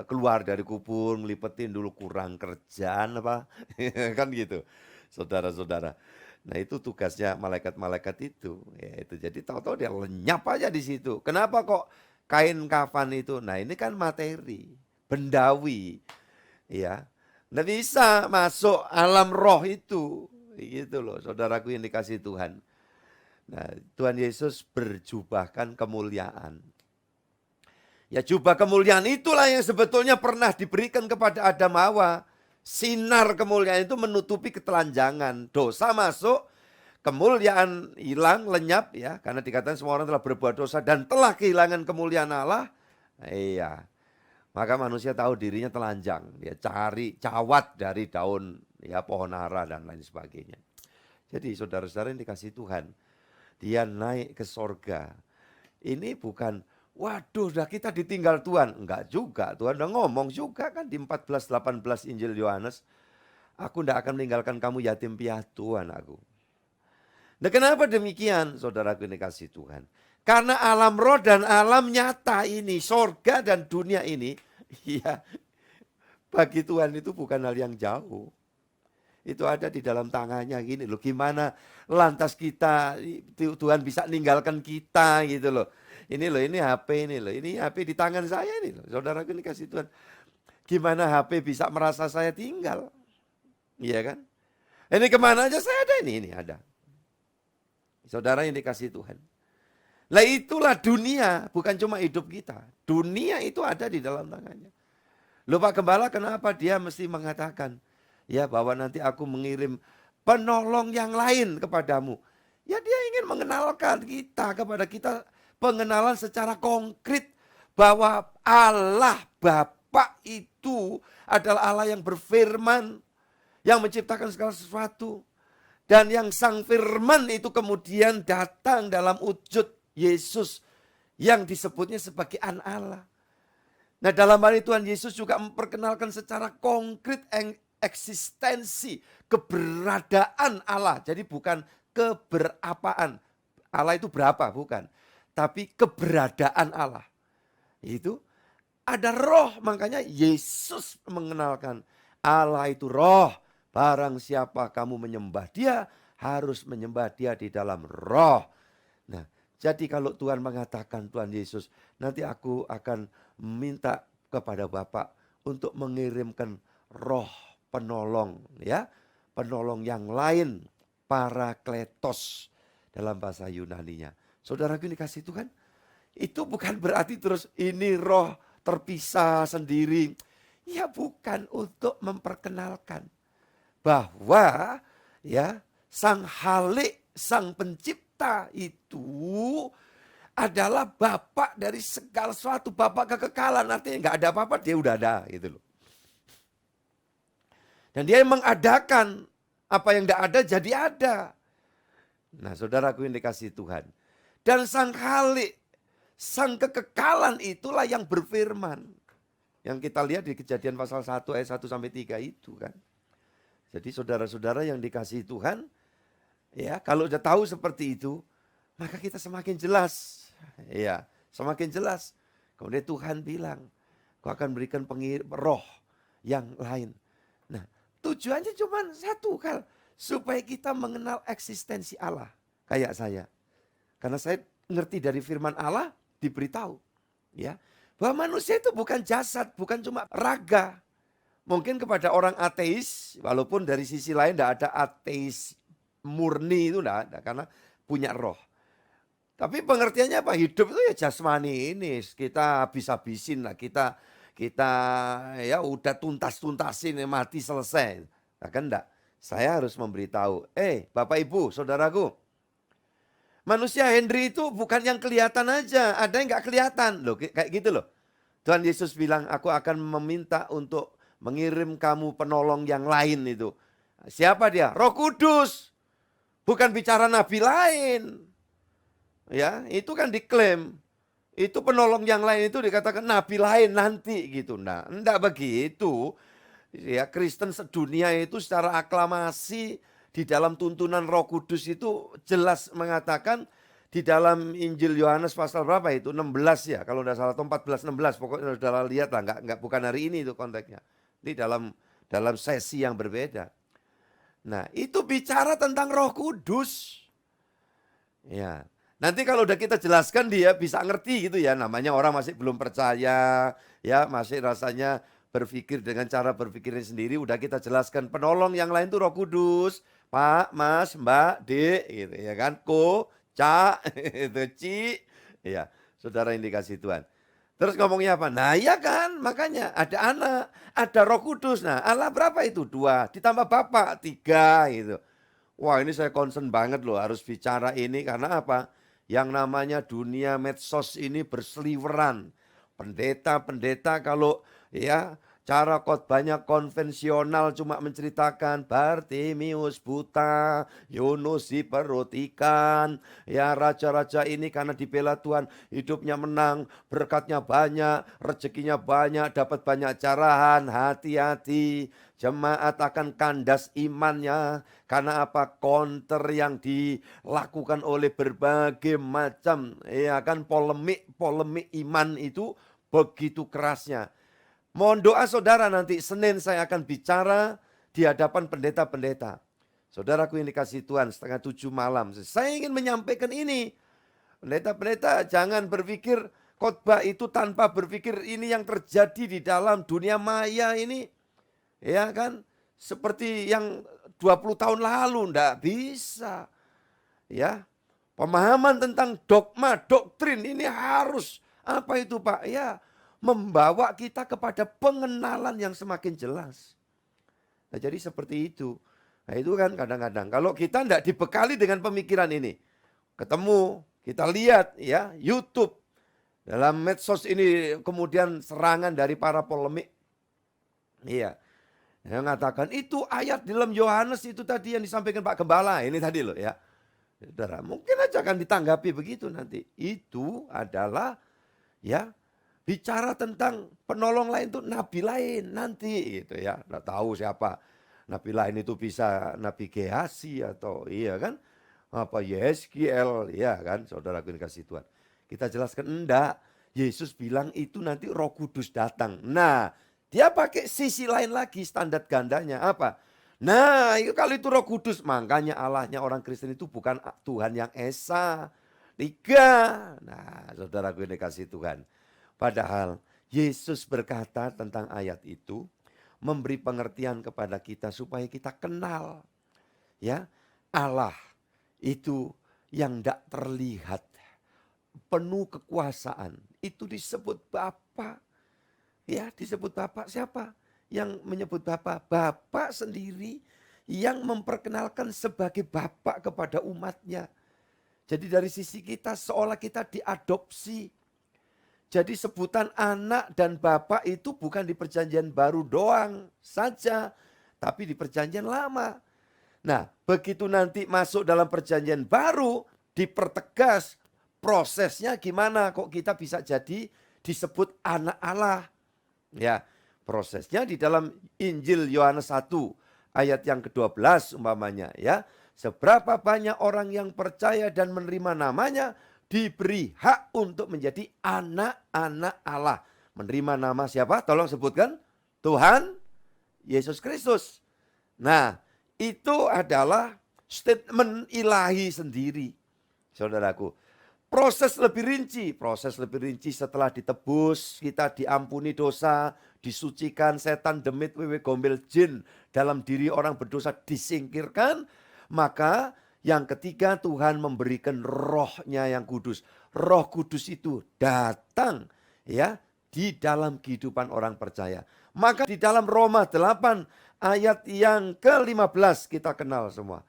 keluar dari kubur ngelipetin dulu, kurang kerjaan apa? Kan gitu. Saudara-saudara. Nah itu tugasnya malaikat-malaikat itu. Ya, itu. Jadi tahu-tahu dia lenyap aja di situ. Kenapa kok kain kafan itu? Nah ini kan materi, bendawi. Ya, nggak bisa masuk alam roh itu. Gitu loh saudaraku yang dikasih Tuhan. Nah Tuhan Yesus berjubahkan kemuliaan. Ya jubah kemuliaan itulah yang sebetulnya pernah diberikan kepada Adam Hawa. Sinar kemuliaan itu menutupi ketelanjangan. Dosa masuk, kemuliaan hilang, lenyap ya. Karena dikatakan semua orang telah berbuat dosa dan telah kehilangan kemuliaan Allah. Iya. Maka manusia tahu dirinya telanjang. Dia cari cawat dari daun ya pohon ara dan lain sebagainya. Jadi saudara-saudara yang dikasih Tuhan, dia naik ke sorga. Ini bukan waduh, dah kita ditinggal Tuhan. Enggak juga, Tuhan udah ngomong juga kan di 14:18 Injil Yohanes. Aku enggak akan meninggalkan kamu yatim piatu anakku. Nah kenapa demikian saudaraku ini kasih Tuhan? Karena alam roh dan alam nyata ini, sorga dan dunia ini, ya Bagi Tuhan itu bukan hal yang jauh. Itu ada di dalam tangannya gini loh. Gimana lantas kita, Tuhan bisa ninggalkan kita gitu loh. Ini HP ini loh. Ini HP di tangan saya ini loh. Saudaraku ini kasih Tuhan. Gimana HP bisa merasa saya tinggal? Iya kan? Ini kemana aja saya ada ini ada. Saudara yang dikasih Tuhan. Lah itulah dunia, bukan cuma hidup kita. Dunia itu ada di dalam tangannya. Loh Pak Gembala, kenapa dia mesti mengatakan, ya bahwa nanti aku mengirim penolong yang lain kepadamu. Ya dia ingin mengenalkan kita kepada kita, pengenalan secara konkret bahwa Allah Bapa itu adalah Allah yang berfirman, yang menciptakan segala sesuatu. Dan yang sang firman itu kemudian datang dalam wujud Yesus yang disebutnya sebagai anak Allah. Nah dalam hal itu Tuhan Yesus juga memperkenalkan secara konkret eksistensi, keberadaan Allah. Jadi bukan keberapaan. Allah itu berapa, bukan. Tapi keberadaan Allah. Itu ada roh, makanya Yesus mengenalkan Allah itu roh. Barang siapa kamu menyembah dia, harus menyembah dia di dalam roh. Nah, jadi kalau Tuhan mengatakan, Tuhan Yesus, nanti aku akan minta kepada Bapa untuk mengirimkan roh penolong, ya, penolong yang lain, parakletos dalam bahasa Yunaninya. Saudaraku dikasih Tuhan, itu bukan berarti terus ini roh terpisah sendiri. Ya bukan, untuk memperkenalkan bahwa ya sang Halik, sang pencipta itu adalah Bapa dari segala sesuatu, Bapa kekekalan. Artinya nggak ada apa-apa, dia udah ada gitu loh. Dan dia mengadakan apa yang tidak ada jadi ada. Nah saudaraku yang dikasih Tuhan. Dan sang Halik, sang kekekalan itulah yang berfirman. Yang kita lihat di Kejadian pasal 1 ayat 1 sampai 3 itu kan. Jadi saudara-saudara yang dikasihi Tuhan, ya kalau sudah tahu seperti itu, maka kita semakin jelas. Ya, semakin jelas. Kemudian Tuhan bilang, kau akan berikan roh yang lain. Nah, tujuannya cuma satu hal, supaya kita mengenal eksistensi Allah. Kayak saya. Karena saya ngerti dari firman Allah, diberitahu. Ya, bahwa manusia itu bukan jasad, bukan cuma raga. Mungkin kepada orang ateis, walaupun dari sisi lain tidak ada ateis murni, itu tidak ada, karena punya roh. Tapi pengertiannya apa? Hidup itu ya jasmani ini, kita habis-habisin lah, kita ya udah tuntas-tuntasin, mati selesai. Nah, kan enggak, saya harus memberitahu, Bapak Ibu, saudaraku, manusia Henry itu bukan yang kelihatan aja, ada yang nggak kelihatan, loh kayak gitu loh. Tuhan Yesus bilang, aku akan meminta untuk mengirim kamu penolong yang lain itu. Siapa dia? Roh Kudus. Bukan bicara nabi lain. Ya, itu kan diklaim. Itu penolong yang lain itu dikatakan nabi lain nanti gitu. Nah, enggak begitu. Ya, Kristen sedunia itu secara aklamasi di dalam tuntunan Roh Kudus itu jelas mengatakan di dalam Injil Yohanes pasal berapa itu? 16 ya, kalau enggak salah, atau 14, 16. Pokoknya saudara lihat lah, enggak bukan hari ini itu konteksnya. Ini dalam sesi yang berbeda. Nah, itu bicara tentang Roh Kudus. Ya. Nanti kalau udah kita jelaskan dia bisa ngerti gitu ya. Namanya orang masih belum percaya, ya, masih rasanya berpikir dengan cara berpikirnya sendiri. Udah kita jelaskan penolong yang lain tuh Roh Kudus. Pak, Mas, Mbak, Dek gitu ya kan. Ko, Ca, itu Ci. Ya, saudara yang dikasih Tuhan. Terus ngomongnya apa? Nah iya kan, makanya ada anak, ada Roh Kudus. Nah Allah berapa itu? 2, ditambah Bapa 3 gitu. Wah ini saya concern banget loh harus bicara ini karena apa? Yang namanya dunia medsos ini berseliweran. Pendeta-pendeta kalau ya cara khotbahnya konvensional cuma menceritakan Bartimius buta, Yunus diperut ikan, ya raja-raja ini karena dibela Tuhan hidupnya menang, berkatnya banyak, rezekinya banyak, dapat banyak carahan, hati-hati. Jemaat akan kandas imannya karena apa? Counter yang dilakukan oleh berbagai macam ya kan polemik iman itu begitu kerasnya. Mohon doa saudara, nanti Senin saya akan bicara di hadapan pendeta-pendeta. Saudaraku yang dikasihi Tuhan, 6:30 malam. Saya ingin menyampaikan ini. Pendeta-pendeta jangan berpikir khotbah itu tanpa berpikir ini yang terjadi di dalam dunia maya ini. Ya kan? Seperti yang 20 tahun lalu, enggak bisa. Ya. Pemahaman tentang dogma, doktrin ini harus apa itu Pak? Ya, membawa kita kepada pengenalan yang semakin jelas. Nah, jadi seperti itu. Nah, itu kan kadang-kadang kalau kita tidak dibekali dengan pemikiran ini, ketemu, kita lihat ya YouTube, dalam medsos ini kemudian serangan dari para polemik. Iya. Yang mengatakan itu ayat di dalam Yohanes itu tadi yang disampaikan Pak Gembala, ini tadi loh ya. Saudara, mungkin aja akan ditanggapi begitu nanti. Itu adalah ya bicara tentang penolong lain itu nabi lain nanti gitu ya. Nggak tahu siapa nabi lain itu, bisa Nabi Gehasi atau iya kan, apa Yeskiel ya kan, saudara kasih Tuhan. Kita jelaskan enggak, Yesus bilang itu nanti Roh Kudus datang. Nah, dia pakai sisi lain lagi standar gandanya apa? Nah, itu kalau itu Roh Kudus, makanya Allahnya orang Kristen itu bukan Tuhan yang esa, tiga. Nah, saudaraku yang dikasih Tuhan. Padahal Yesus berkata tentang ayat itu, memberi pengertian kepada kita supaya kita kenal. Ya, Allah itu yang tidak terlihat, penuh kekuasaan. Itu disebut Bapa. Ya, disebut Bapa siapa? Yang menyebut Bapa? Bapa sendiri yang memperkenalkan sebagai Bapa kepada umatnya. Jadi dari sisi kita seolah kita diadopsi. Jadi sebutan anak dan Bapa itu bukan di perjanjian baru doang saja, tapi di perjanjian lama. Nah, begitu nanti masuk dalam perjanjian baru, dipertegas prosesnya gimana kok kita bisa jadi disebut anak Allah. Ya, prosesnya di dalam Injil Yohanes 1 ayat yang ke-12 umpamanya ya. Seberapa banyak orang yang percaya dan menerima namanya, diberi hak untuk menjadi anak-anak Allah. Menerima nama siapa? Tolong sebutkan. Tuhan Yesus Kristus. Nah, itu adalah statement ilahi sendiri. Saudaraku, proses lebih rinci setelah ditebus, kita diampuni dosa, disucikan, setan, demit, wewe, gombel, jin dalam diri orang berdosa disingkirkan. Maka yang ketiga, Tuhan memberikan rohnya yang kudus. Roh kudus itu datang ya di dalam kehidupan orang percaya. Maka di dalam Roma 8 ayat yang ke-15 kita kenal semua.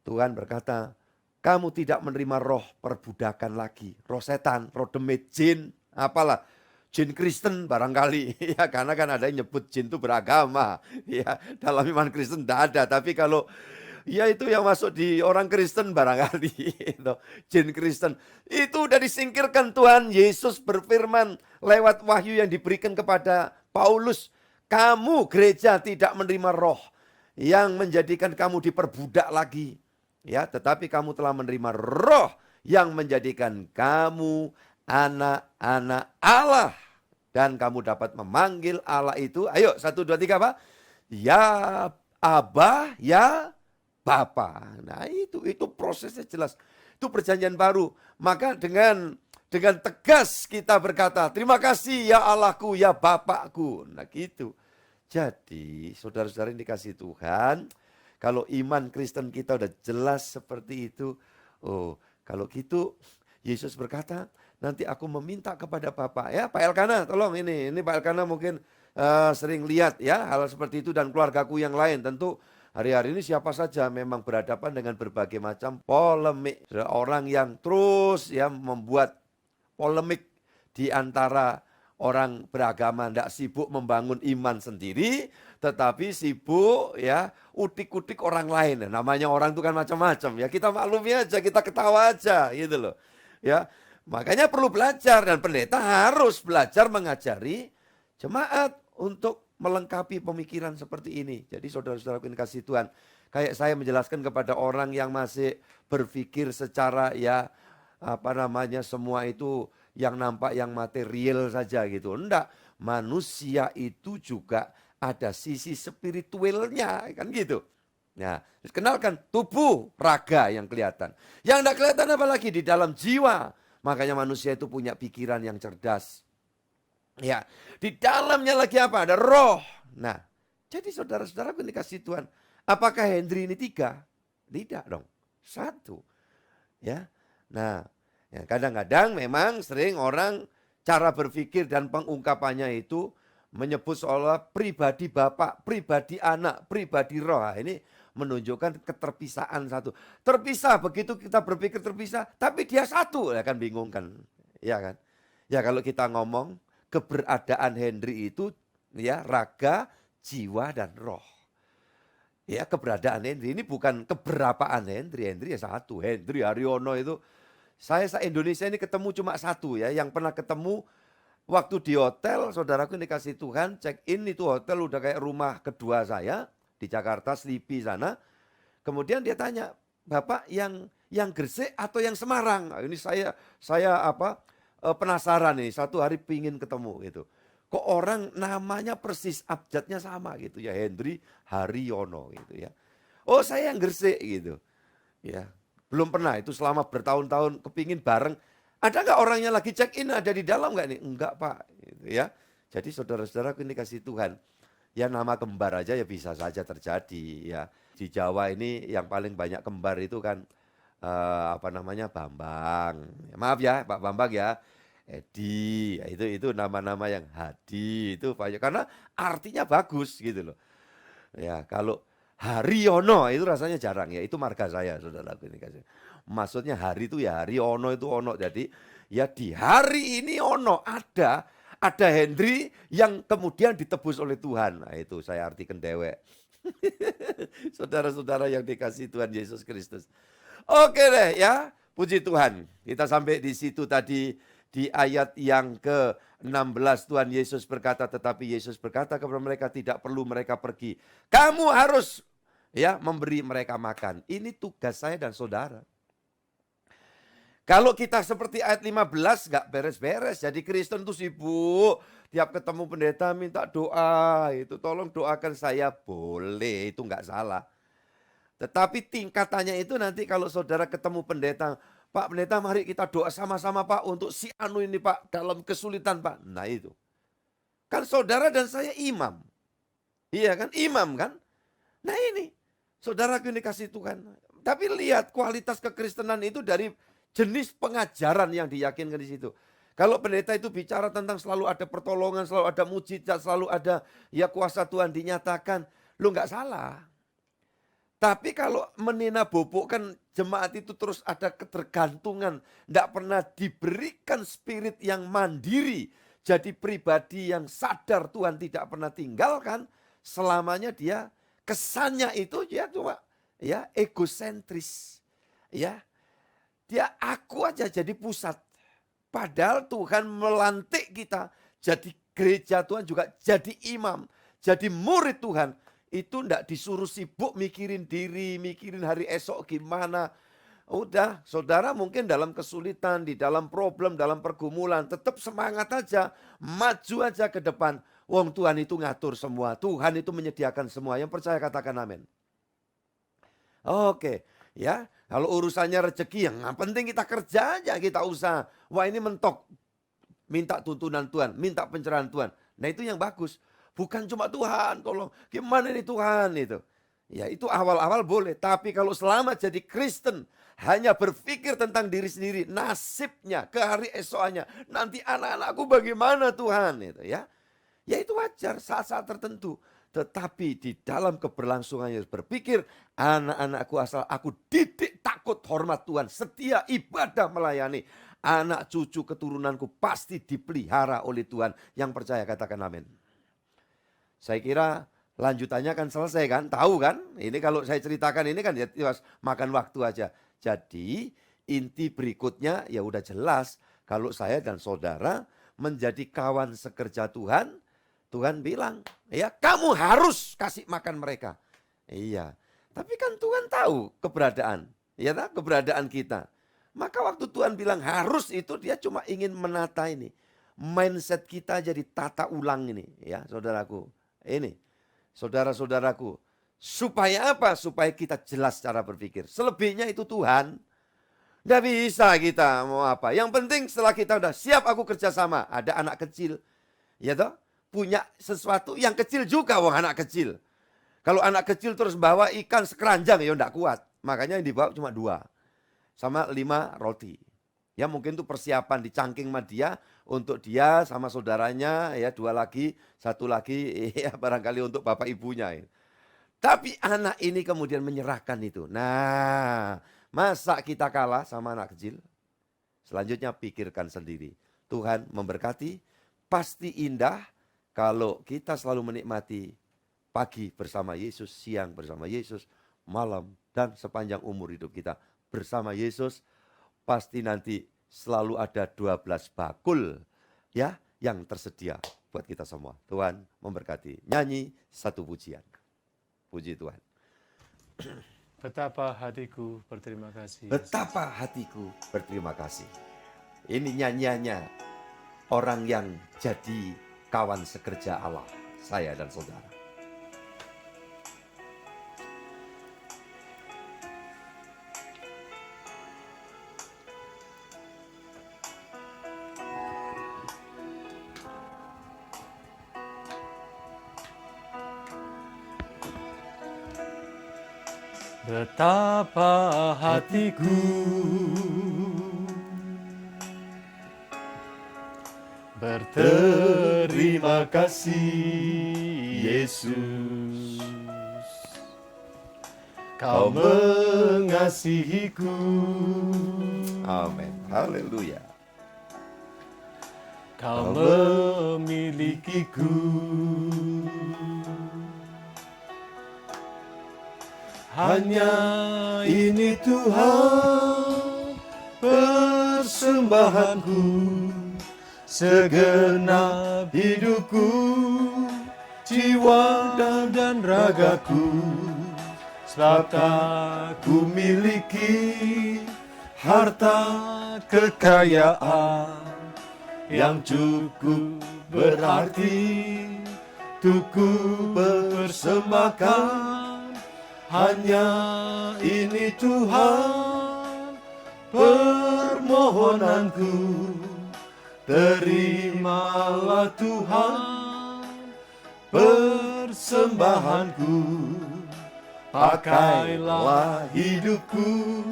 Tuhan berkata, kamu tidak menerima roh perbudakan lagi. Roh setan, roh demit, jin, apalah. Jin Kristen barangkali. Ya, karena kan ada yang nyebut jin itu beragama. Ya, dalam iman Kristen tidak ada. Tapi kalau ya itu yang masuk di orang Kristen barangkali. Jin Kristen. Itu udah disingkirkan. Tuhan Yesus berfirman lewat wahyu yang diberikan kepada Paulus. Kamu gereja tidak menerima roh yang menjadikan kamu diperbudak lagi. Ya, tetapi kamu telah menerima roh yang menjadikan kamu anak-anak Allah. Dan kamu dapat memanggil Allah itu. Ayo 1, 2, 3 apa? Ya Abba, ya Bapa. Nah itu prosesnya jelas. Itu perjanjian baru. Maka dengan tegas kita berkata, terima kasih ya Allahku, ya Bapakku. Nah gitu. Jadi saudara-saudara yang dikasih Tuhan, kalau iman Kristen kita udah jelas seperti itu. Oh, kalau gitu Yesus berkata, nanti aku meminta kepada Bapa. Ya Pak Elkana, tolong ini Pak Elkana mungkin sering lihat ya hal seperti itu dan keluargaku yang lain. Tentu hari-hari ini siapa saja memang berhadapan dengan berbagai macam polemik. Orang yang terus ya membuat polemik di antara orang beragama, tidak sibuk membangun iman sendiri, tetapi sibuk ya utik-utik orang lain. Namanya orang itu kan macam-macam ya. Kita maklumi aja, kita ketawa aja gitu loh. Ya, makanya perlu belajar dan pendeta harus belajar mengajari jemaat untuk melengkapi pemikiran seperti ini. Jadi saudara-saudara yang kasih Tuhan, kayak saya menjelaskan kepada orang yang masih berpikir secara semua itu yang nampak yang material saja gitu. Enggak, manusia itu juga ada sisi spiritualnya, kan gitu. Nah, kenalkan tubuh, raga yang kelihatan. Yang tidak kelihatan apalagi di dalam jiwa. Makanya manusia itu punya pikiran yang cerdas. Ya, di dalamnya lagi apa? Ada roh. Nah, jadi saudara-saudara dikasih Tuhan. Apakah Henry ini 3? Tidak dong, 1. Ya, nah, ya kadang-kadang memang sering orang cara berpikir dan pengungkapannya itu menyebut seolah pribadi bapak, pribadi anak, pribadi roh. Nah, ini menunjukkan keterpisaan satu. Terpisah, begitu kita berpikir terpisah, tapi dia satu, ya kan bingung kan. Ya kan. Ya kalau kita ngomong keberadaan Henry itu ya raga, jiwa dan roh. Ya keberadaan Henry ini bukan keberapaan Henry. Henry ya satu. Henry Haryono itu saya se-Indonesia ini ketemu cuma 1 ya. Yang pernah ketemu waktu di hotel, saudaraku dikasih Tuhan, check in itu hotel udah kayak rumah kedua saya di Jakarta, Sleepy sana. Kemudian dia tanya, Bapak yang Gresik atau yang Semarang? Nah, ini saya penasaran nih, satu hari pingin ketemu gitu. Kok orang namanya persis abjadnya sama gitu ya, Henry Haryono gitu ya. Oh saya yang Gresik gitu. Ya, belum pernah itu selama bertahun-tahun kepingin bareng. Ada nggak orangnya lagi check in ada di dalam nggak nih? Enggak Pak, gitu ya. Jadi saudara-saudara ini kasih Tuhan. Ya nama kembar aja ya bisa saja terjadi ya. Di Jawa ini yang paling banyak kembar itu kan Bambang. Maaf ya Pak Bambang ya. Edi, ya itu nama-nama yang Hadi itu banyak karena artinya bagus gitu loh. Ya kalau Haryono itu rasanya jarang ya, itu marga saya saudara ini kasih. Maksudnya hari itu ya hari ono itu ono. Jadi ya di hari ini ono ada Henry yang kemudian ditebus oleh Tuhan. Nah, itu saya artikan dewek. Saudara-saudara yang dikasih Tuhan Yesus Kristus. Oke deh ya, puji Tuhan. Kita sampai di situ tadi di ayat yang ke-16 Tuhan Yesus berkata, tetapi Yesus berkata kepada mereka tidak perlu mereka pergi. Kamu harus ya memberi mereka makan. Ini tugas saya dan saudara. Kalau kita seperti ayat 15 gak beres-beres. Jadi Kristen tuh sibuk. Tiap ketemu pendeta minta doa. Itu tolong doakan saya. Boleh, itu gak salah. Tetapi tingkatannya itu nanti kalau saudara ketemu pendeta. Pak pendeta mari kita doa sama-sama Pak. Untuk si anu ini Pak. Dalam kesulitan Pak. Nah itu. Kan saudara dan saya imam. Iya kan? Imam kan? Nah ini. Saudara ini kasih Tuhan. Tapi lihat kualitas kekristenan itu dari jenis pengajaran yang diyakinkan di situ. Kalau pendeta itu bicara tentang selalu ada pertolongan, selalu ada mujizat, selalu ada ya kuasa Tuhan dinyatakan, lu nggak salah. Tapi kalau menina bobokkan jemaat itu terus ada ketergantungan, nggak pernah diberikan spirit yang mandiri, jadi pribadi yang sadar Tuhan tidak pernah tinggalkan, selamanya dia kesannya itu dia cuma ya egosentris, ya. Dia aku aja jadi pusat. Padahal Tuhan melantik kita jadi gereja Tuhan juga jadi imam. Jadi murid Tuhan. Itu enggak disuruh sibuk mikirin diri, mikirin hari esok gimana. Udah saudara mungkin dalam kesulitan, di dalam problem, dalam pergumulan. Tetap semangat aja, maju aja ke depan. Wong Tuhan itu ngatur semua, Tuhan itu menyediakan semua. Yang percaya katakan amin. Oke. Ya, kalau urusannya rezeki yang penting kita kerja aja, kita usaha. Wah ini mentok, minta tuntunan Tuhan, minta pencerahan Tuhan. Nah itu yang bagus. Bukan cuma Tuhan, tolong gimana nih Tuhan itu. Ya itu awal-awal boleh, tapi kalau selama jadi Kristen hanya berpikir tentang diri sendiri, nasibnya, ke hari esoknya, nanti anak-anakku bagaimana Tuhan itu ya. Ya itu wajar saat-saat tertentu. Tetapi di dalam keberlangsungannya berpikir, anak-anakku asal aku didik takut hormat Tuhan, setia ibadah melayani. Anak cucu keturunanku pasti dipelihara oleh Tuhan. Yang percaya katakan amin. Saya kira lanjutannya kan selesai kan, tahu kan? Ini kalau saya ceritakan ini kan ya makan waktu aja. Jadi inti berikutnya ya udah jelas. Kalau saya dan saudara menjadi kawan sekerja Tuhan, Tuhan bilang, ya kamu harus kasih makan mereka. Iya, tapi kan Tuhan tahu keberadaan, ya keberadaan kita. Maka waktu Tuhan bilang harus itu dia cuma ingin menata ini. mindset kita jadi tata ulang ini ya saudaraku. Ini saudara-saudaraku. Supaya apa? Supaya kita jelas cara berpikir. Selebihnya itu Tuhan. Nggak bisa kita mau apa. Yang penting setelah kita udah siap aku kerjasama. Ada anak kecil. Ya toh? Punya sesuatu yang kecil juga wong anak kecil. Kalau anak kecil terus bawa ikan sekeranjang ya enggak kuat. Makanya yang dibawa cuma 2. Sama 5 roti. Ya mungkin itu persiapan dicangking sama dia. Untuk dia sama saudaranya ya 2 lagi. 1 lagi ya barangkali untuk bapak ibunya. Tapi anak ini kemudian menyerahkan itu. Nah, masa kita kalah sama anak kecil? Selanjutnya pikirkan sendiri. Tuhan memberkati, pasti indah kalau kita selalu menikmati pagi bersama Yesus, siang bersama Yesus, malam dan sepanjang umur hidup kita bersama Yesus. Pasti nanti selalu ada 12 bakul ya yang tersedia buat kita semua. Tuhan memberkati. Nyanyi satu pujian. Puji Tuhan. Betapa hatiku berterima kasih. Betapa hatiku berterima kasih. Ini nyanyiannya orang yang jadi kawan sekerja Allah, saya dan saudara. Betapa hatiku berterima kasih, Yesus. Kau mengasihiku. Amin. Haleluya. Kau memilikiku. Hanya ini Tuhan persembahanku, segenap hidupku, jiwa dan ragaku. Sebab tak ku miliki harta kekayaan yang cukup berarti untuk ku persembahkan. Hanya ini Tuhan permohonanku, terimalah Tuhan persembahanku, pakailah hidupku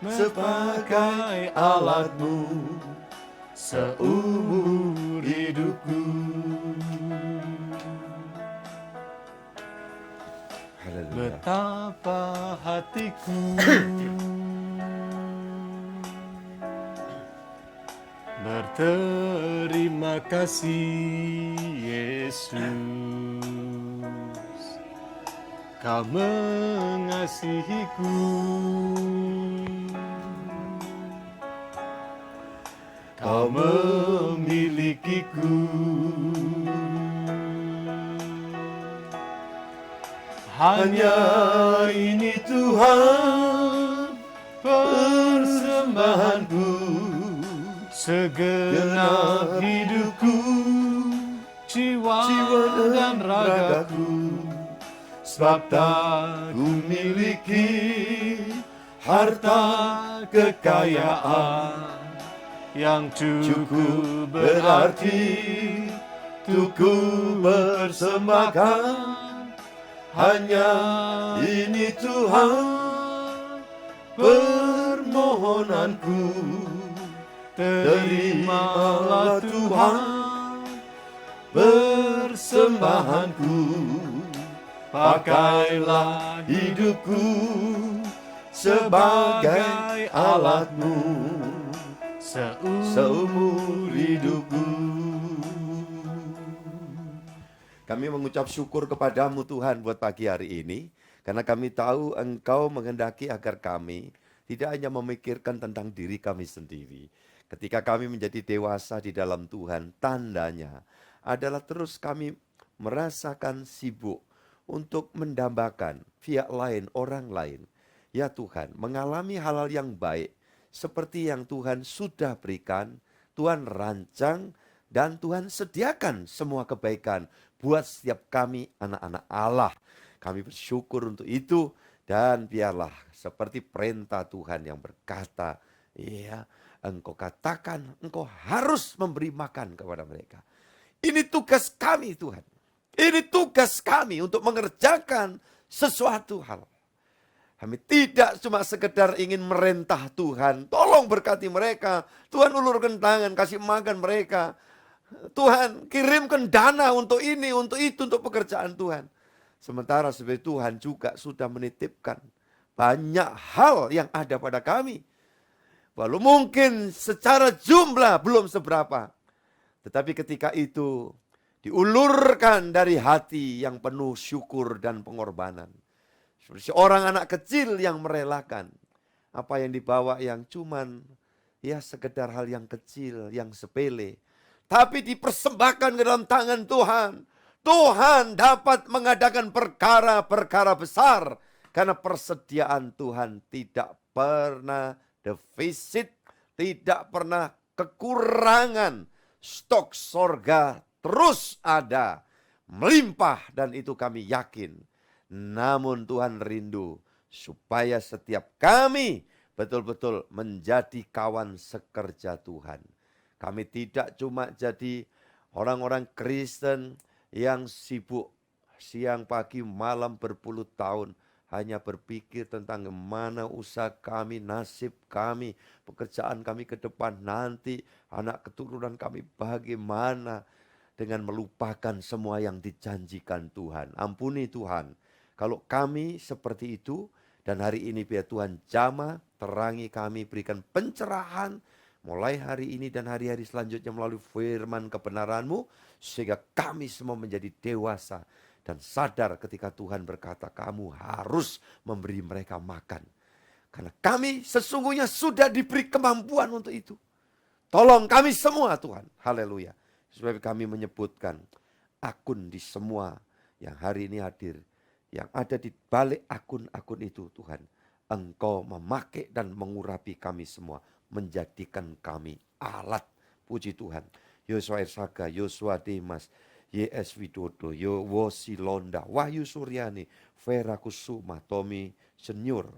sebagai alatmu seumur hidupku. Haleluya. Betapa hatiku berterima kasih, Yesus. Kau mengasihiku. Kau memilikiku. Hanya ini Tuhan persembahanku, segenap hidupku, jiwa dan ragaku. Sebab tak ku miliki harta kekayaan yang cukup berarti untuk ku persembahkan. Hanya ini Tuhan permohonanku, terimalah Tuhan persembahanku, pakailah hidupku sebagai alatmu seumur hidupku. Kami mengucap syukur kepadamu Tuhan buat pagi hari ini. Karena kami tahu Engkau menghendaki agar kami tidak hanya memikirkan tentang diri kami sendiri. Ketika kami menjadi dewasa di dalam Tuhan, tandanya adalah terus kami merasakan sibuk untuk mendambakan pihak lain, orang lain. Ya Tuhan, mengalami hal-hal yang baik seperti yang Tuhan sudah berikan, Tuhan rancang Dan Tuhan sediakan semua kebaikan buat setiap kami anak-anak Allah. Kami bersyukur untuk itu. Dan biarlah seperti perintah Tuhan yang berkata, ya, engkau katakan engkau harus memberi makan kepada mereka. Ini tugas kami Tuhan. Ini tugas kami untuk mengerjakan sesuatu hal. Kami tidak cuma sekedar ingin merentah Tuhan. Tolong berkati mereka. Tuhan ulurkan tangan, kasih makan mereka. Tuhan kirimkan dana untuk ini, untuk itu, untuk pekerjaan Tuhan. Sementara sebagai Tuhan juga sudah menitipkan banyak hal yang ada pada kami. Walau mungkin secara jumlah belum seberapa. Tetapi ketika itu diulurkan dari hati yang penuh syukur dan pengorbanan. Seperti seorang anak kecil yang merelakan apa yang dibawa yang cuman ya sekedar hal yang kecil, yang sepele. Tapi dipersembahkan ke dalam tangan Tuhan. Tuhan dapat mengadakan perkara-perkara besar. Karena persediaan Tuhan tidak pernah defisit, tidak pernah kekurangan. Stok sorga terus ada, melimpah, dan itu kami yakin. Namun Tuhan rindu supaya setiap kami betul-betul menjadi kawan sekerja Tuhan. Kami tidak cuma jadi orang-orang Kristen yang sibuk siang, pagi, malam berpuluh tahun hanya berpikir tentang mana usaha kami, nasib kami, pekerjaan kami ke depan nanti, anak keturunan kami bagaimana, dengan melupakan semua yang dijanjikan Tuhan. Ampuni Tuhan kalau kami seperti itu, dan hari ini biar Tuhan jamah, terangi kami, berikan pencerahan mulai hari ini dan hari-hari selanjutnya melalui firman kebenaran-Mu, sehingga kami semua menjadi dewasa dan sadar ketika Tuhan berkata kamu harus memberi mereka makan. Karena kami sesungguhnya sudah diberi kemampuan untuk itu. Tolong kami semua Tuhan, haleluya. Sebab kami menyebutkan akun di semua yang hari ini hadir, yang ada di balik akun-akun itu Tuhan. Engkau memakai dan mengurapi kami semua, menjadikan kami alat. Puji Tuhan. Yosua Ersaga, Yosua Demas, YS Widodo, Yowosi Londa, Wahyu Suryani, Vera Kusuma, Tommy Senior,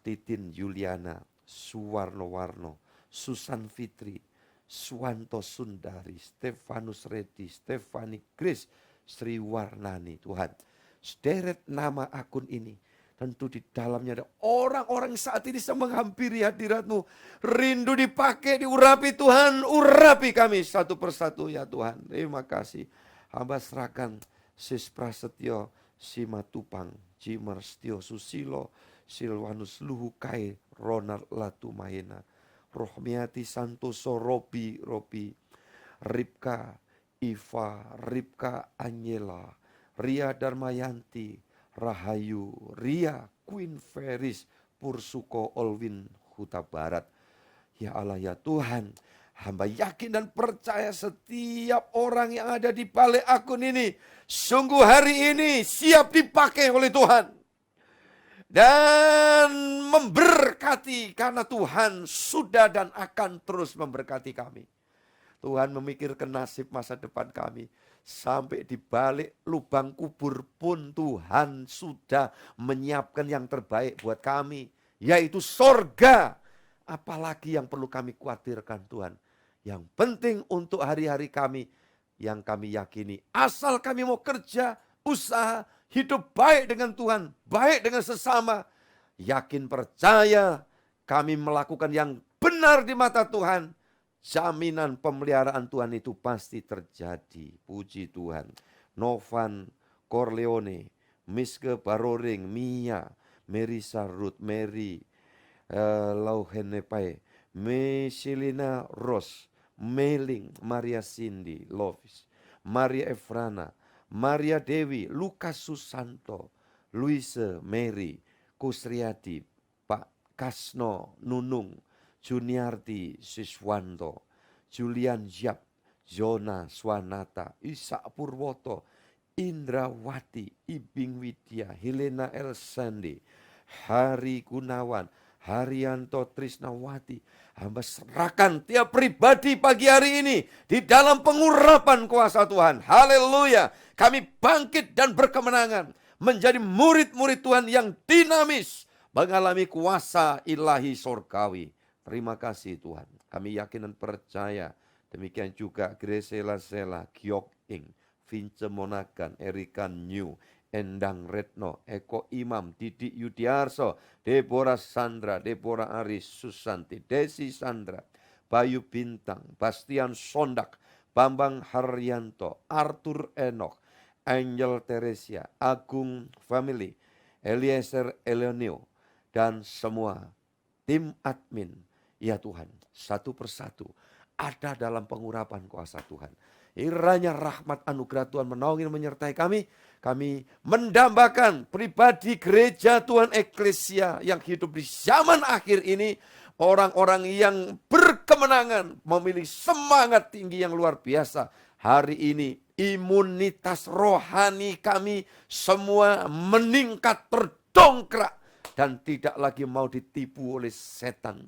Titin Yuliana, Suwarno Warno, Susan Fitri, Suwanto Sundari, Stefanus Reddy, Stefani Kris, Sri Warnani. Tuhan, sederet nama akun ini, tentu di dalamnya ada orang-orang saat ini sedang menghampiri hadirat-Mu. Rindu dipakai, diurapi Tuhan. Urapi kami satu persatu ya Tuhan. Terima kasih. Hamba serahkan Sis Prasetyo, Simatupang, Jimer Setio Susilo, Silwanus Luhukai, Ronald Latumahena, Rohmiati Santoso, Robi, Ripka, Iva, Ripka Anyela, Ria Darmayanti, Rahayu, Ria, Queen Feris, Pursuko Olwin, Huta Barat. Ya Allah ya Tuhan, hamba yakin dan percaya setiap orang yang ada di balik akun ini, sungguh hari ini siap dipakai oleh Tuhan. Dan memberkati karena Tuhan sudah dan akan terus memberkati kami. Tuhan memikirkan nasib masa depan kami. Sampai di balik lubang kubur pun Tuhan sudah menyiapkan yang terbaik buat kami. Yaitu sorga. Apalagi yang perlu kami khawatirkan Tuhan. Yang penting untuk hari-hari kami yang kami yakini. Asal kami mau kerja, usaha, hidup baik dengan Tuhan, baik dengan sesama. Yakin percaya kami melakukan yang benar di mata Tuhan. Jaminan pemeliharaan Tuhan itu pasti terjadi. Puji Tuhan. Novan Corleone, Miske Baroring, Mia, Merisa Ruth, Mary, Lauhenepai, Mesilina Ros, Meling, Maria Cindy, Lovis, Maria Efrana, Maria Dewi, Lukas Susanto, Luise, Mary, Kusriati, Pak Kasno, Nunung, Juniarti, Siswanto, Julian Yap, Zona Swanata, Isa Purwoto, Indrawati, Ibing Widya, Helena Elsandi, Hari Gunawan, Haryanto Trisnawati, Hamba serahkan tiap pribadi pagi hari ini di dalam pengurapan kuasa Tuhan. Haleluya. Kami bangkit dan berkemenangan menjadi murid-murid Tuhan yang dinamis, mengalami kuasa ilahi sorgawi. Terima kasih Tuhan. Kami yakin dan percaya. Demikian juga Gresela Sela, Giok Ing, Vince Monagan, Erika New, Endang Retno, Eko Imam, Didi Yudiarso, Deborah Sandra, Deborah Aris, Susanti, Desi Sandra, Bayu Bintang, Bastian Sondak, Bambang Haryanto, Arthur Enoch, Angel Teresia, Agung Family, Eliezer Eleonio, dan semua tim admin. Ya Tuhan, satu persatu ada dalam pengurapan kuasa Tuhan. Kiranya rahmat anugerah Tuhan menaungi dan menyertai kami. Kami mendambakan pribadi gereja Tuhan Eklesia yang hidup di zaman akhir ini. Orang-orang yang berkemenangan, memiliki semangat tinggi yang luar biasa. Hari ini imunitas rohani kami semua meningkat, terdongkrak. Dan tidak lagi mau ditipu oleh setan.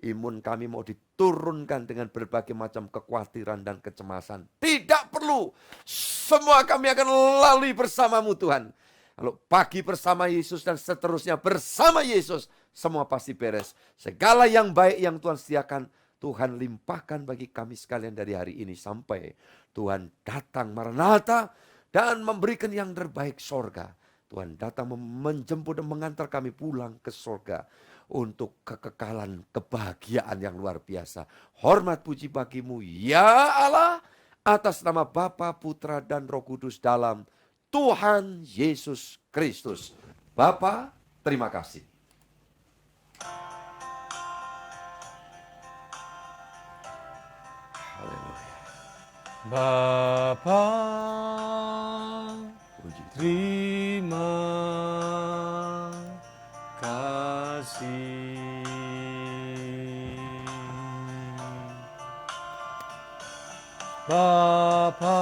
Imun kami mau diturunkan dengan berbagai macam kekhawatiran dan kecemasan. Tidak perlu. Semua kami akan lalui bersamamu Tuhan. Kalau pagi bersama Yesus dan seterusnya bersama Yesus, semua pasti beres. Segala yang baik yang Tuhan sediakan, Tuhan limpahkan bagi kami sekalian dari hari ini sampai Tuhan datang Maranatha dan memberikan yang terbaik sorga. Tuhan datang menjemput dan mengantar kami pulang ke sorga. Untuk kekekalan kebahagiaan yang luar biasa. Hormat puji bagimu ya Allah, atas nama Bapa, Putra, dan Roh Kudus dalam Tuhan Yesus Kristus. Bapa, terima kasih. Haleluya. Bapa, Puji Tuhan. terima kasih. Bapa,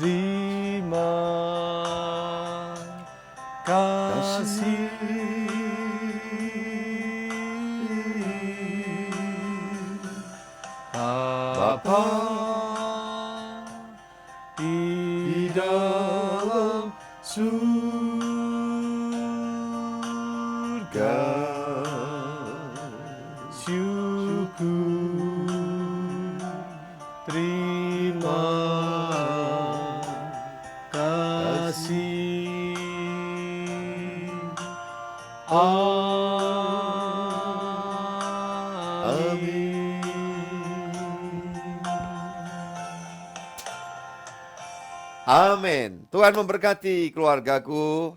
terima kasih. Bapa, di dalam surga, syukur, terima kasih. Amin. Amin. Tuhan memberkati keluargaku.